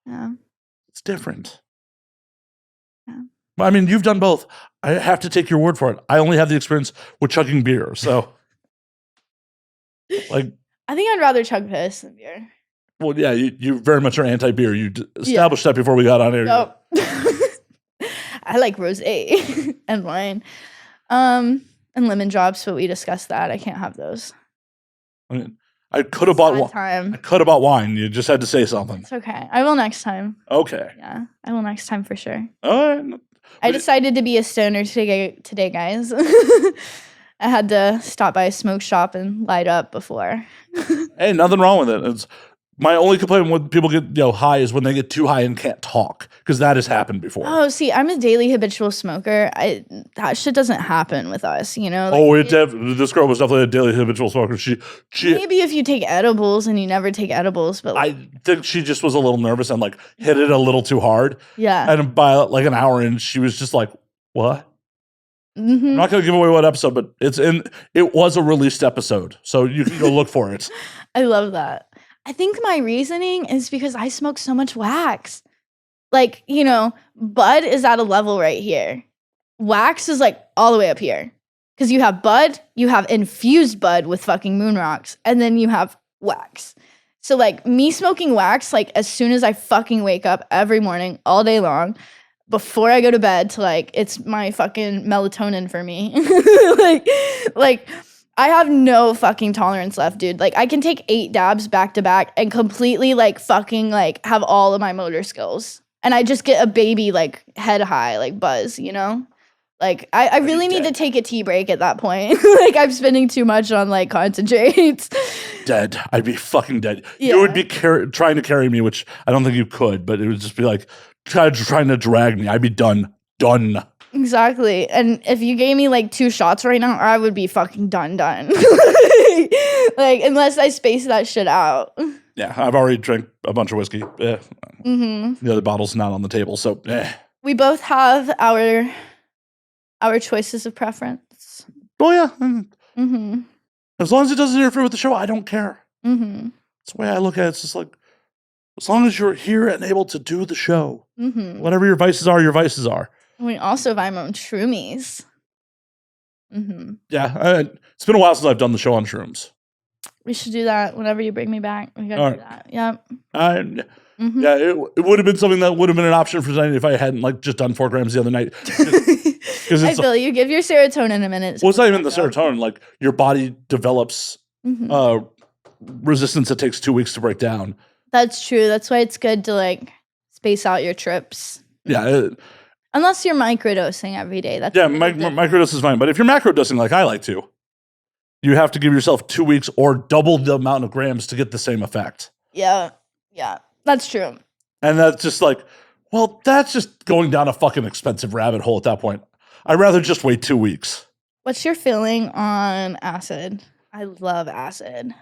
Yeah. It's different. Yeah. I mean, you've done both. I have to take your word for it. I only have the experience with chugging beer, so like. I think I'd rather chug piss than beer. Well, yeah, you very much are anti-beer. You established that before we got on air. Nope. I like rosé and wine, and lemon drops, but we discussed that. I can't have those. I mean, I could have bought wine. I could have bought wine. You just had to say something. It's okay. I will next time. Okay. Yeah, I will next time for sure. All right. I decided to be a stoner today, guys. I had to stop by a smoke shop and light up before. Hey, nothing wrong with it. It's my only complaint when people get high is when they get too high and can't talk, because that has happened before. Oh, see, I'm a daily habitual smoker. That shit doesn't happen with us, you know? This girl was definitely a daily habitual smoker. She maybe if you take edibles and you never take edibles, but I think she just was a little nervous and like hit it a little too hard. Yeah. And by like an hour in, she was just like, "What?" Mm-hmm. I'm not going to give away what episode, but it was a released episode, so you can go look for it. I love that. I think my reasoning is because I smoke so much wax. Like, bud is at a level right here. Wax is like all the way up here. Because you have bud, you have infused bud with fucking moon rocks, and then you have wax. So like me smoking wax, like as soon as I fucking wake up every morning, all day long, before I go to bed, to like it's my fucking melatonin for me. like I have no fucking tolerance left, dude. Like I can take 8 dabs back to back and completely like fucking like have all of my motor skills. And I just get a baby like head high, like buzz, Like I really need to take a tea break at that point. Like I'm spending too much on like concentrates. Dead. I'd be fucking dead. Yeah. You would be trying to carry me, which I don't think you could, but it would just be like trying to drag me. I'd be done. Exactly. And if you gave me like 2 shots right now, I would be fucking done. Like unless I space that shit out. Yeah, I've already drank a bunch of whiskey. Mm-hmm. The other bottle's not on the table, so We both have our choices of preference. Oh yeah. Mm-hmm. As long as it doesn't interfere with the show, I don't care. Mm-hmm. That's the way I look at it. It's just like, as long as you're here and able to do the show, whatever your vices are, your vices are. We also have our own shroomies. Mm-hmm. Yeah, it's been a while since I've done the show on shrooms. We should do that whenever you bring me back. We gotta do that. Yep. Yeah, it would have been something that would have been an option for tonight if I hadn't like just done 4 grams the other night. I feel you. Give your serotonin a minute. Well, it's not even the serotonin. Like your body develops resistance that takes 2 weeks to break down. That's true. That's why it's good to like space out your trips. Yeah. Unless you're microdosing every day. That's microdose is fine. But if you're macrodosing like I like to, you have to give yourself 2 weeks or double the amount of grams to get the same effect. Yeah. Yeah. That's true. And that's just like, well, that's just going down a fucking expensive rabbit hole at that point. I'd rather just wait 2 weeks. What's your feeling on acid? I love acid.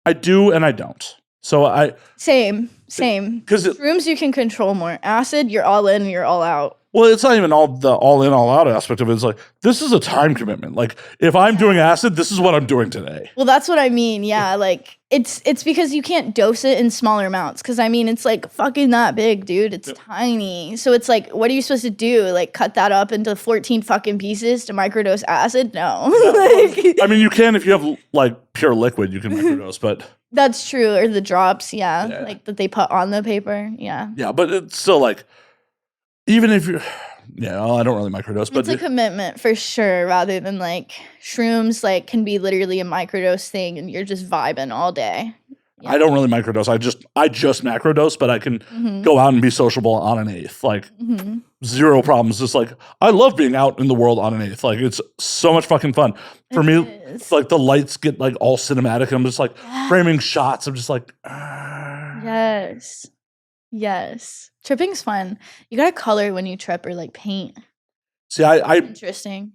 I do and I don't. So Same. Because shrooms you can control more. Acid, you're all in and you're all out. Well, it's not even all in, all out aspect of it. It's like, this is a time commitment. Like, if I'm doing acid, this is what I'm doing today. Well, that's what I mean. Yeah, like it's because you can't dose it in smaller amounts. Because I mean, it's like fucking that big, dude. It's tiny. So it's like, what are you supposed to do? Like, cut that up into 14 fucking pieces to microdose acid? No. I mean, you can if you have like pure liquid, you can microdose, but that's true. Or the drops, like that they put on the paper. Yeah. Yeah, but it's still like, even if you're, I don't really microdose, but it's a commitment for sure. Rather than like shrooms, like can be literally a microdose thing, and you're just vibing all day. Yeah. I don't really microdose. I just macrodose, but I can go out and be sociable on an 8th. Like zero problems. Just like I love being out in the world on an 8th. Like it's so much fucking fun for me. It's like the lights get like all cinematic. And I'm just like framing shots. I'm just like, Yes. Tripping's fun. You gotta color when you trip or like paint. See, I interesting.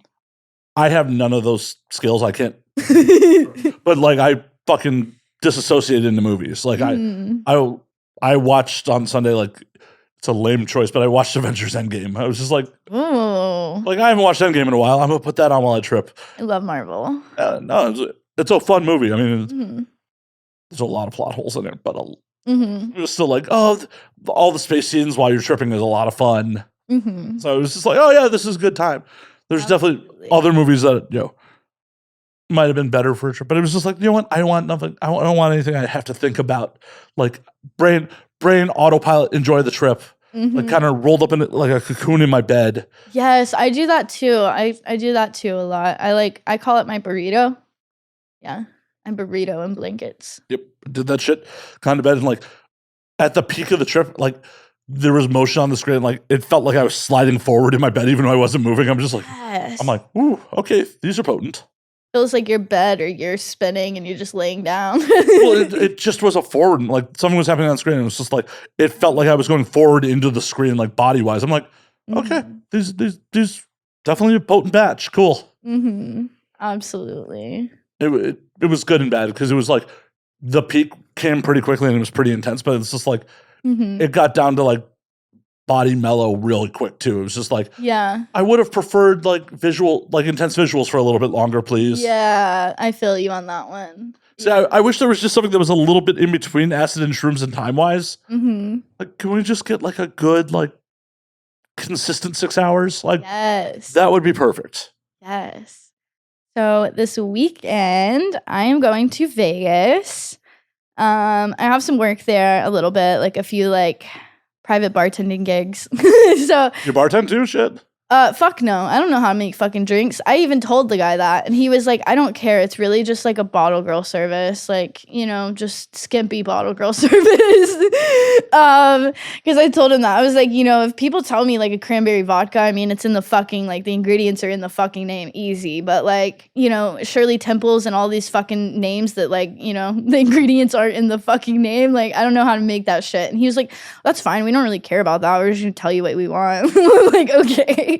I have none of those skills. I can't. But like I fucking disassociated into movies. Like I watched on Sunday, like it's a lame choice, but I watched Avengers Endgame. I was just like, ooh. Like I haven't watched Endgame in a while. I'm gonna put that on while I trip. I love Marvel. No, it's a fun movie. I mean, there's a lot of plot holes in it, but it was still like, all the space scenes while you're tripping is a lot of fun. So it was just like, oh yeah, this is a good time. There's definitely other movies that might have been better for a trip, but it was just like, you know what? I want nothing. I don't want anything I have to think about. Like brain autopilot, enjoy the trip. Like kind of rolled up in like a cocoon in my bed. Yes, I do that too. I do that too a lot. I call it my burrito. Yeah. And burrito and blankets. Yep. Did that shit. Kind of bed and like at the peak of the trip, like there was motion on the screen. Like it felt like I was sliding forward in my bed, even though I wasn't moving. I'm just like, Yes. I'm like, ooh, okay, these are potent. Feels like your bed or you're spinning and you're just laying down. Well, it just was a forward, like something was happening on screen. And it was just like, it felt like I was going forward into the screen, like body wise. I'm like, okay, these definitely a potent batch. Cool. Absolutely. It was good and bad because it was like the peak came pretty quickly and it was pretty intense, but it's just like, it got down to like body mellow really quick too. It was just like, yeah, I would have preferred like intense visuals for a little bit longer, please. Yeah, I feel you on that one. See, I wish there was just something that was a little bit in between acid and shrooms and time wise. Like, can we just get like a good, like consistent 6 hours? Like, yes, that would be perfect. Yes. So this weekend I am going to Vegas. I have some work there a little bit, like a few like private bartending gigs. So you bartend too? Shit. Fuck no. I don't know how to make fucking drinks. I even told the guy that, and he was like, I don't care. It's really just like a bottle girl service. Like, you know, just skimpy bottle girl service. Because I told him that. I was like, you know, if people tell me like a cranberry vodka, I mean, it's in the fucking, like the ingredients are in the fucking name, easy. But like, you know, Shirley Temples and all these fucking names that like, you know, the ingredients aren't in the fucking name. Like, I don't know how to make that shit. And he was like, that's fine. We don't really care about that. We're just gonna tell you what we want. Like, okay.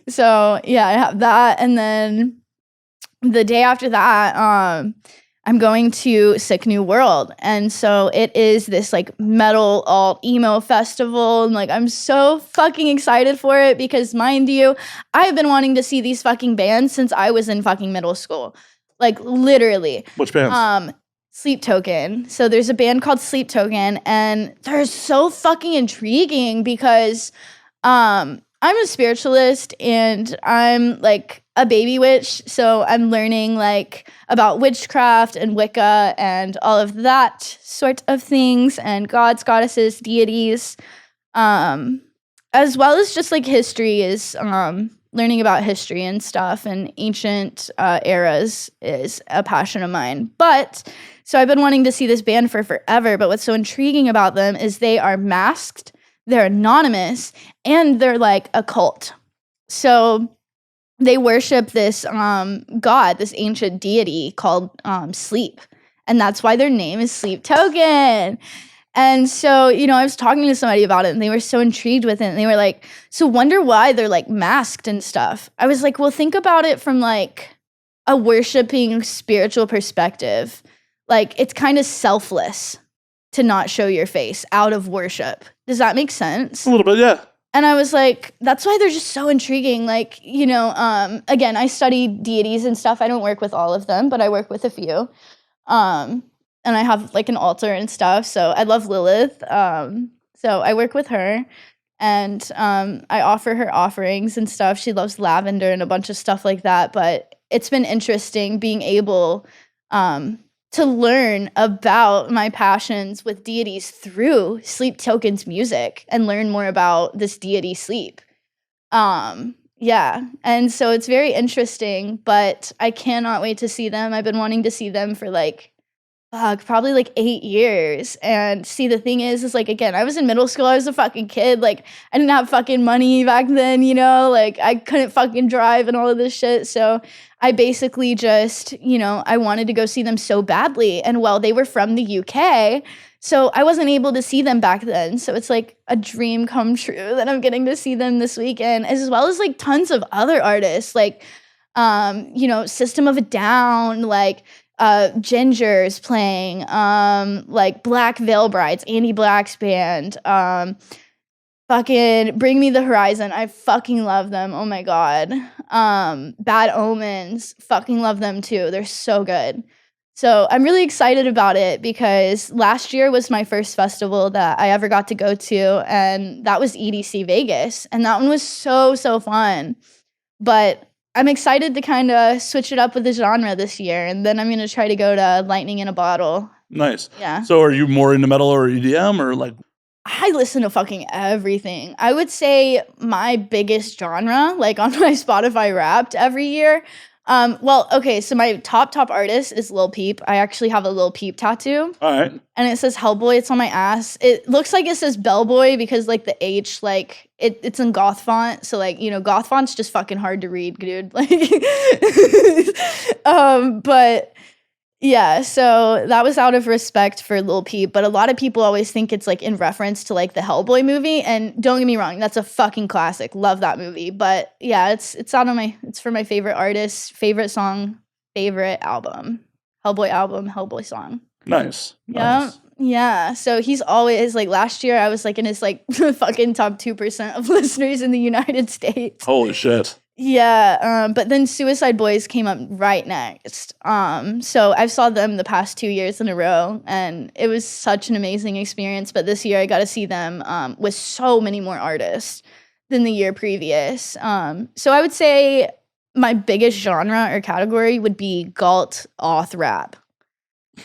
So yeah, I have that, and then the day after that, I'm going to Sick New World, and so it is this like metal alt emo festival, and like I'm so fucking excited for it because, mind you, I've been wanting to see these fucking bands since I was in fucking middle school, like literally. Which bands? Sleep Token. So there's a band called Sleep Token, and they're so fucking intriguing because I'm a spiritualist and I'm like a baby witch, so I'm learning like about witchcraft and Wicca and all of that sort of things, and gods, goddesses, deities, as well as just like history is learning about history and stuff, and ancient eras is a passion of mine. But so I've been wanting to see this band for forever, but what's so intriguing about them is they are masked, they're anonymous, and they're like a cult. So they worship this god, this ancient deity called Sleep. And that's why their name is Sleep Token. And so, you know, I was talking to somebody about it and they were so intrigued with it. And they were like, so wonder why they're like masked and stuff. I was like, well, think about it from like a worshiping spiritual perspective. Like it's kind of selfless to not show your face out of worship. Does that make sense? A little bit, yeah. And I was like, that's why they're just so intriguing. Like, you know, again, I study deities and stuff. I don't work with all of them, but I work with a few. And I have like an altar and stuff. So I love Lilith. So I work with her and I offer her offerings and stuff. She loves lavender and a bunch of stuff like that. But it's been interesting being able to learn about my passions with deities through Sleep Token's music and learn more about this deity Sleep. Yeah, and so it's very interesting, but I cannot wait to see them. I've been wanting to see them for like, probably like 8 years. And see, the thing is like, again, I was in middle school. I was a fucking kid. Like, I didn't have fucking money back then, you know? Like, I couldn't fucking drive and all of this shit. So I basically just, you know, I wanted to go see them so badly. And well, they were from the UK, so I wasn't able to see them back then. So it's like a dream come true that I'm getting to see them this weekend, as well as like tons of other artists, like, you know, System of a Down, like, Ginger's playing, like Black Veil Brides, Andy Black's band, fucking Bring Me the Horizon. I fucking love them. Oh my God. Bad Omens. Fucking love them too. They're so good. So I'm really excited about it because last year was my first festival that I ever got to go to, and that was EDC Vegas. And that one was so, so fun. But I'm excited to kind of switch it up with the genre this year, and then I'm going to try to go to Lightning in a Bottle. Nice. Yeah. So are you more into metal or EDM or like? I listen to fucking everything. I would say my biggest genre, like on my Spotify Wrapped every year, Well, okay, so my top artist is Lil Peep. I actually have a Lil Peep tattoo. All right. And it says Hellboy. It's on my ass. It looks like it says Bellboy because like the H, like it's in goth font. So like, goth font's just fucking hard to read, dude. Like but yeah, so that was out of respect for Lil Peep, but a lot of people always think it's like in reference to like the Hellboy movie, and don't get me wrong, that's a fucking classic. Love that movie. But yeah, it's for my favorite artist, favorite song, favorite album. Hellboy album, Hellboy song. Nice. Yeah. Yeah. So he's always like last year I was like in his like fucking top 2% of listeners in the United States. Holy shit. Yeah, but then Suicide Boys came up right next. So I saw them the past 2 years in a row, and it was such an amazing experience. But this year I got to see them with so many more artists than the year previous. So I would say my biggest genre or category would be Galt auth rap.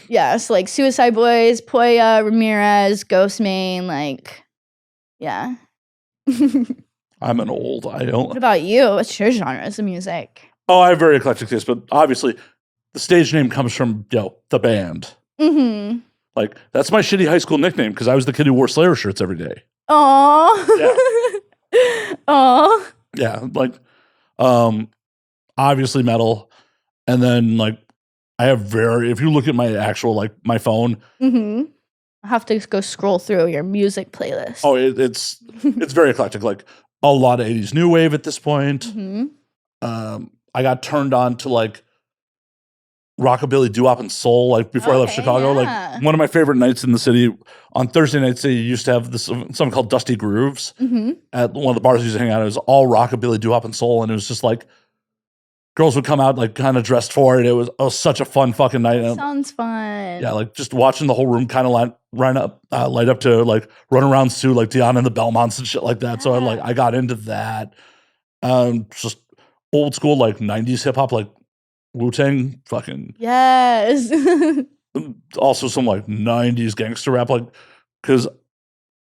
Yeah, so like Suicide Boys, Poya, Ramirez, Ghostmain, like, yeah. I'm an old. I don't. What about you? What's your genres of music? Oh, I have very eclectic taste, but obviously, the stage name comes from the band. Mm-hmm. Like that's my shitty high school nickname because I was the kid who wore Slayer shirts every day. Aww. Yeah. Aww. Yeah, like, obviously metal, and then like I have if you look at my actual like my phone. Mm-hmm. I have to go scroll through your music playlist. Oh, it's very eclectic. Like a lot of 80s new wave at this point. Mm-hmm. I got turned on to like rockabilly, doo-wop, and soul like before I left Chicago. Yeah. Like one of my favorite nights in the city on Thursday nights, they used to have this something called Dusty Grooves at one of the bars we used to hang out. It was all rockabilly, doo-wop, and soul, and it was just like girls would come out like kind of dressed for it. It was such a fun fucking night. Sounds fun. Yeah, like just watching the whole room kind of light up to like run around to like Diana and the Belmonts and shit like that. So I got into that. Just old school like 90s hip hop, like Wu-Tang, fucking yes. also some like 90s gangster rap, like because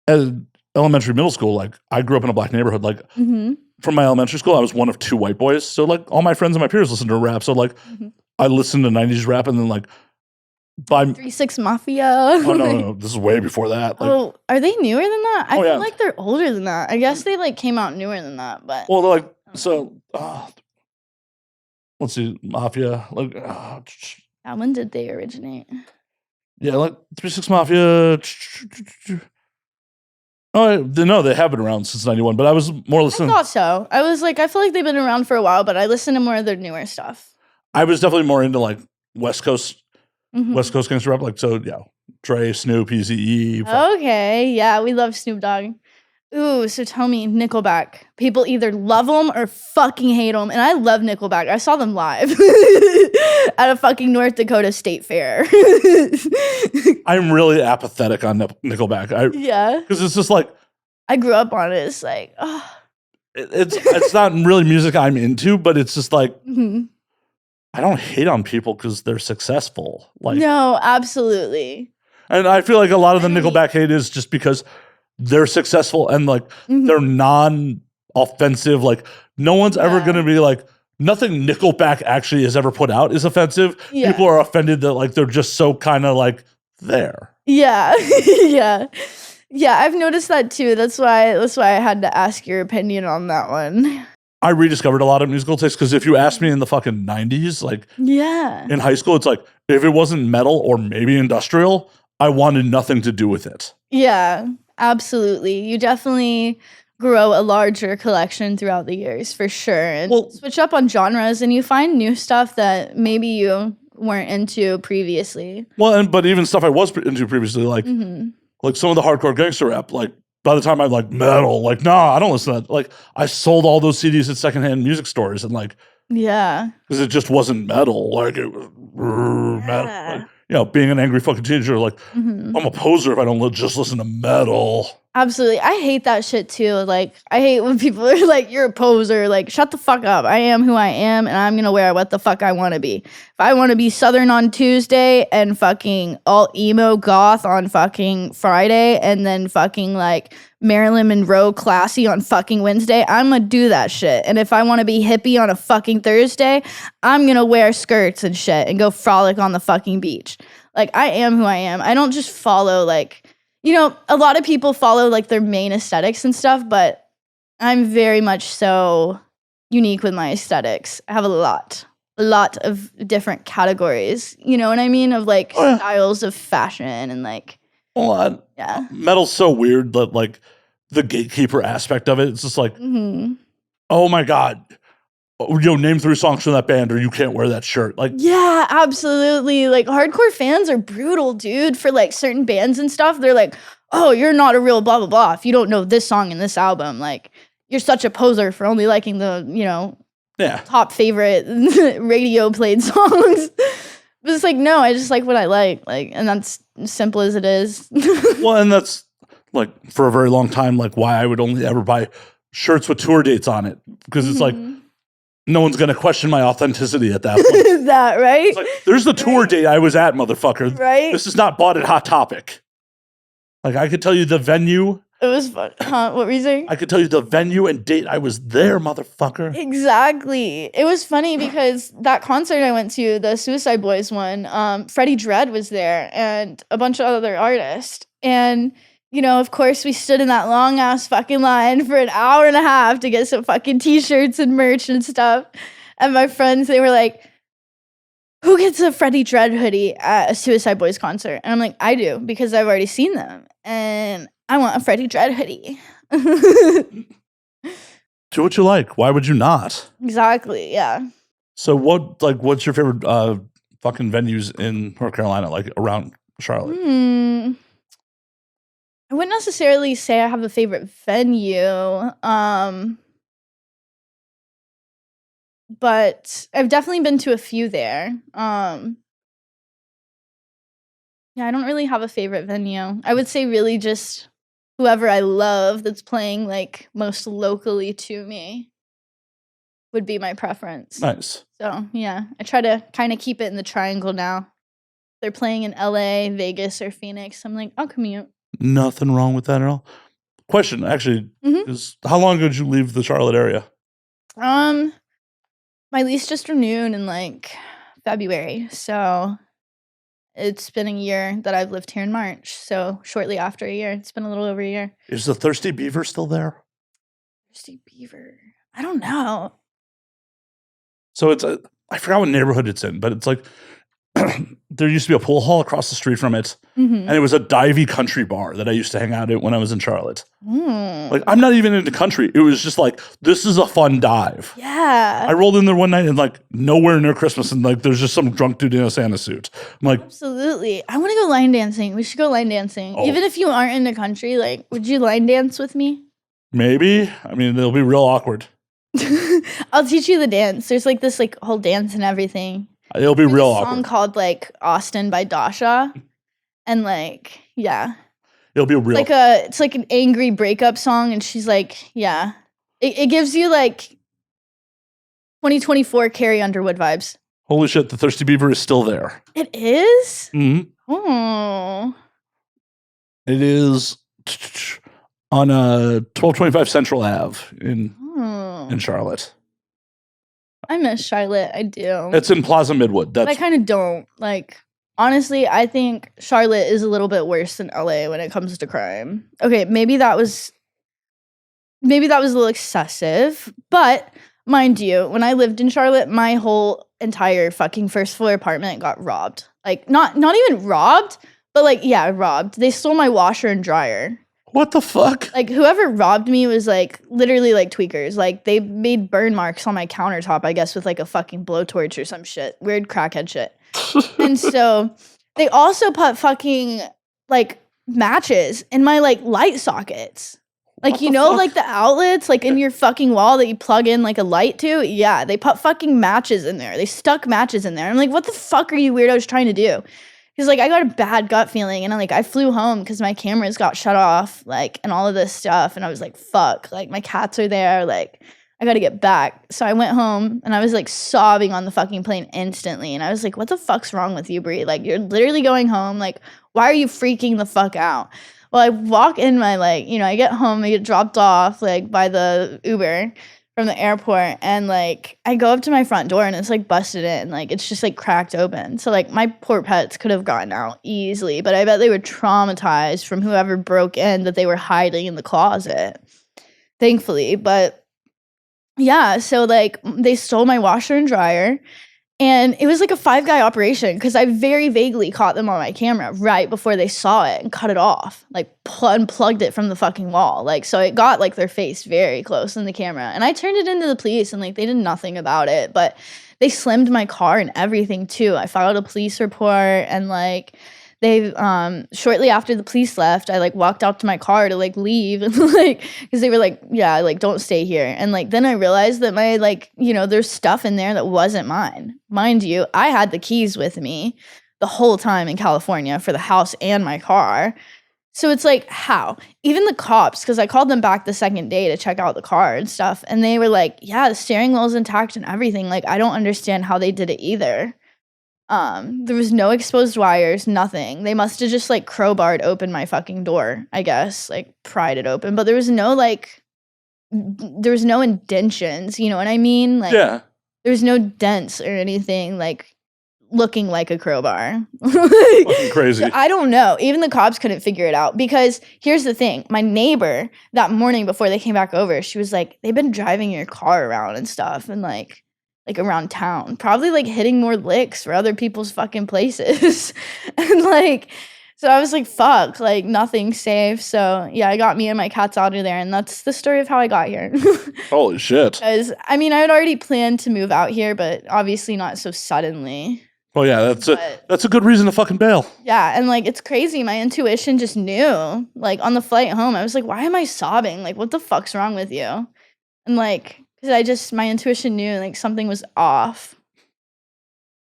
as elementary, middle school, like I grew up in a black neighborhood. Like from my elementary school, I was one of two white boys. So like all my friends and my peers listened to rap. So like I listened to 90s rap, and then like by 3-6 Mafia. Oh no, this is way before that. Like, are they newer than that? I feel yeah. like they're older than that. I guess they like came out newer than that, but well, like so. Let's see, Mafia. Like, when did they originate? Yeah, like 3-6 Mafia. Oh no, they have been around since '91, but I was more listening. I thought so. I was like, I feel like they've been around for a while, but I listen to more of their newer stuff. I was definitely more into like West Coast gangster rap. Like, so yeah, Dre, Snoop, Eazy-E. Okay, yeah, we love Snoop Dogg. Ooh, so tell me, Nickelback. People either love them or fucking hate them, and I love Nickelback. I saw them live at a fucking North Dakota State Fair. I'm really apathetic on Nickelback. Yeah, because it's just like I grew up on it. It's like, oh. It's not really music I'm into, but it's just like I don't hate on people because they're successful. Like, no, absolutely. And I feel like a lot of the Nickelback hate is just because they're successful and like they're non-offensive. Like no one's ever going to be like, nothing Nickelback actually has ever put out is offensive. Yeah. People are offended that like they're just so kind of like there. Yeah. Yeah, I've noticed that too. That's why I had to ask your opinion on that one. I rediscovered a lot of musical taste because if you asked me in the fucking 90s, like in high school, it's like if it wasn't metal or maybe industrial, I wanted nothing to do with it. Yeah. Absolutely. You definitely grow a larger collection throughout the years for sure. And switch up on genres and you find new stuff that maybe you weren't into previously. Well, but even stuff I was into previously, like some of the hardcore gangster rap, like by the time I'm like metal, like, nah, I don't listen to that. Like I sold all those CDs at secondhand music stores and like, yeah, because it just wasn't metal. Like it was metal. Like, being an angry fucking teenager, like I'm a poser if I don't just listen to metal. Absolutely. I hate that shit too. Like, I hate when people are like, you're a poser. Like, shut the fuck up. I am who I am, and I'm going to wear what the fuck I want to be. If I want to be Southern on Tuesday and fucking all emo goth on fucking Friday, and then fucking like Marilyn Monroe classy on fucking Wednesday, I'm going to do that shit. And if I want to be hippie on a fucking Thursday, I'm going to wear skirts and shit and go frolic on the fucking beach. Like, I am who I am. I don't just follow like, you know, a lot of people follow like their main aesthetics and stuff, but I'm very much so unique with my aesthetics. I have a lot of different categories, you know what I mean? Of like styles of fashion and like, yeah. Metal's so weird that like the gatekeeper aspect of it, it's just like, oh my God. Name 3 songs from that band or you can't wear that shirt. Like, yeah, absolutely. Like, hardcore fans are brutal, dude, for like certain bands and stuff. They're like, oh, you're not a real blah, blah, blah. If you don't know this song and this album, like, you're such a poser for only liking the, you know, top favorite radio played songs. But it's like, no, I just like what I like. Like, and that's as simple as it is. Well, and that's like for a very long time, like why I would only ever buy shirts with tour dates on it. Because it's like, no one's going to question my authenticity at that point. Is that right? It's like, there's the tour date I was at, motherfucker. Right? This is not bought at Hot Topic. Like, I could tell you the venue. It was fun. Huh? What were you saying? I could tell you the venue and date I was there, motherfucker. Exactly. It was funny because that concert I went to, the Suicide Boys one, Freddie Dredd was there and a bunch of other artists. And you know, of course, we stood in that long ass fucking line for an hour and a half to get some fucking t-shirts and merch and stuff. And my friends, they were like, who gets a Freddie Dredd hoodie at a Suicide Boys concert? And I'm like, I do, because I've already seen them. And I want a Freddie Dredd hoodie. Do what you like. Why would you not? Exactly, yeah. So what's your favorite fucking venues in North Carolina, like around Charlotte? I wouldn't necessarily say I have a favorite venue, but I've definitely been to a few there. Yeah, I don't really have a favorite venue. I would say really just whoever I love that's playing like most locally to me would be my preference. Nice. So yeah, I try to kind of keep it in the triangle now. They're playing in LA, Vegas, or Phoenix. I'm like, I'll commute. Nothing wrong with that at all. Question, actually, is how long ago did you leave the Charlotte area? My lease just renewed in like February, so it's been a year that I've lived here in March. So shortly after a year, it's been a little over a year. Is the Thirsty Beaver still there? Thirsty Beaver, I don't know. So it's I forgot what neighborhood it's in, but it's like there used to be a pool hall across the street from it, and it was a divey country bar that I used to hang out at when I was in Charlotte. Like, I'm not even into country. It was just like, this is a fun dive. Yeah. I rolled in there one night and like nowhere near Christmas, and like there's just some drunk dude in a Santa suit. I'm like, absolutely. I want to go line dancing. We should go line dancing. Oh. Even if you aren't in the country, like, would you line dance with me? Maybe. I mean, it'll be real awkward. I'll teach you the dance. There's like this like whole dance and everything. It'll be real awkward. There's a song called like Austin by Dasha, and like yeah, it'll be real. It's like an angry breakup song, and she's like, yeah, it gives you like 2024 Carrie Underwood vibes. Holy shit, the Thirsty Beaver is still there. It is? Mm-hmm. Oh. It is on 1225 Central Ave in Charlotte. I miss Charlotte. I do. It's in Plaza Midwood. But I kind of don't. Like, honestly, I think Charlotte is a little bit worse than LA when it comes to crime. Okay, maybe that was a little excessive, but mind you, when I lived in Charlotte, my whole entire fucking first floor apartment got robbed. Like, not even robbed, but like, yeah, robbed. They stole my washer and dryer. What the fuck? Like, whoever robbed me was like literally like tweakers. Like, they made burn marks on my countertop, I guess, with like a fucking blowtorch or some shit. Weird crackhead shit. And so they also put fucking like matches in my like light sockets. Like, you know, like the outlets like in your fucking wall that you plug in like a light to? Yeah, they put fucking matches in there. They stuck matches in there. I'm like, what the fuck are you weirdos trying to do? Because, like, I got a bad gut feeling, and I flew home because my cameras got shut off, like, and all of this stuff, and I was like, fuck, like, my cats are there, like, I gotta get back. So I went home, and I was, like, sobbing on the fucking plane instantly, and I was like, what the fuck's wrong with you, Bri? Like, you're literally going home, like, why are you freaking the fuck out? Well, I walk in my, like, I get home, I get dropped off, like, by the Uber from the airport, and, like, I go up to my front door, and it's, like, busted in, like, it's just, like, cracked open. So, like, my poor pets could have gotten out easily, but I bet they were traumatized from whoever broke in that they were hiding in the closet, thankfully. But, yeah, so, like, they stole my washer and dryer, and it was like a 5-guy operation because I very vaguely caught them on my camera right before they saw it and cut it off, like unplugged it from the fucking wall. Like, so it got like their face very close in the camera. And I turned it into the police and like they did nothing about it, but they slimmed my car and everything too. I filed a police report and like they shortly after the police left, I like walked out to my car to like leave and like because they were like, yeah, like don't stay here. And like then I realized that my like there's stuff in there that wasn't mine. Mind you, I had the keys with me the whole time in California for the house and my car. So it's like, how? Even the cops, because I called them back the second day to check out the car and stuff, and they were like, yeah, the steering wheel's intact and everything. Like I don't understand how they did it either. There was no exposed wires, nothing. They must have just like crowbarred open my fucking door, I guess, like pried it open. But there was no indentions, you know what I mean? Like Yeah. there was no dents or anything like looking like a crowbar. Fucking crazy. So I don't know. Even the cops couldn't figure it out because here's the thing. My neighbor that morning before they came back over, she was like, they've been driving your car around and stuff and like around town, probably like hitting more licks for other people's fucking places. And like, so I was like, fuck, like nothing's safe. So yeah, I got me and my cats out of there. And that's the story of how I got here. Holy shit. Because I mean, I had already planned to move out here, but obviously not so suddenly. Oh yeah, that's a good reason to fucking bail. Yeah, and like it's crazy. My intuition just knew. Like on the flight home, I was like, why am I sobbing? Like, what the fuck's wrong with you? And like, because my intuition knew like something was off.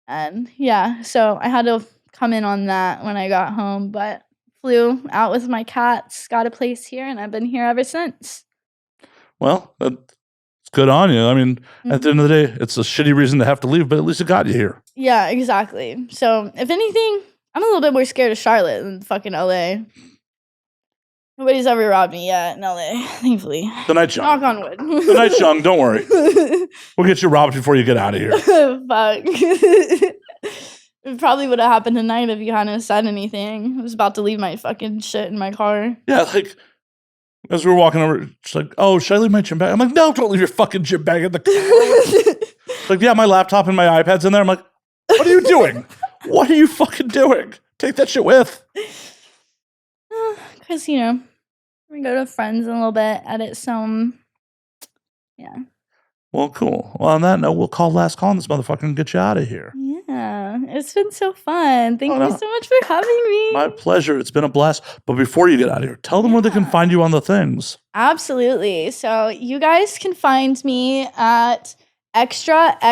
And yeah, so I had to come in on that when I got home, but flew out with my cats, got a place here, and I've been here ever since. Well, it's good on you. I mean, at the end of the day, it's a shitty reason to have to leave, but at least it got you here. Yeah, exactly. So if anything, I'm a little bit more scared of Charlotte than fucking LA. Nobody's ever robbed me yet in LA, thankfully. The night's young. Knock on wood. The night's young, don't worry. We'll get you robbed before you get out of here. Fuck. It probably would have happened tonight if you hadn't said anything. I was about to leave my fucking shit in my car. Yeah, like, as we were walking over, she's like, oh, should I leave my gym bag? I'm like, no, don't leave your fucking gym bag in the car. Like, yeah, my laptop and my iPad's in there. I'm like, what are you doing? What are you fucking doing? Take that shit with. Because, we go to friends in a little bit, edit some. Yeah. Well, cool. Well, on that note, we'll call last call on this motherfucker and get you out of here. Yeah. It's been so fun. Thank you so much for having me. My pleasure. It's been a blast. But before you get out of here, tell them where they can find you on the things. Absolutely. So you guys can find me at XTRA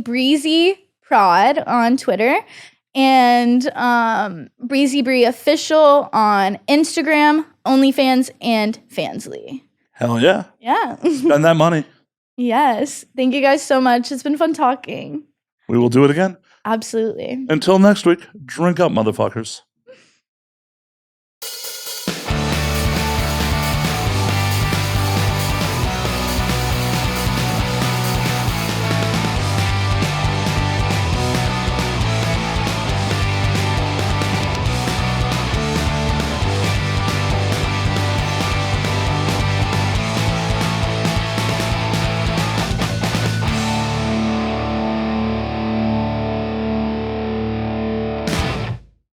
Breezy Prod on Twitter. And Breezy Bri official on Instagram, OnlyFans, and Fansly. Hell yeah. Yeah. Spend that money. Yes. Thank you guys so much. It's been fun talking. We will do it again. Absolutely. Until next week, drink up, motherfuckers.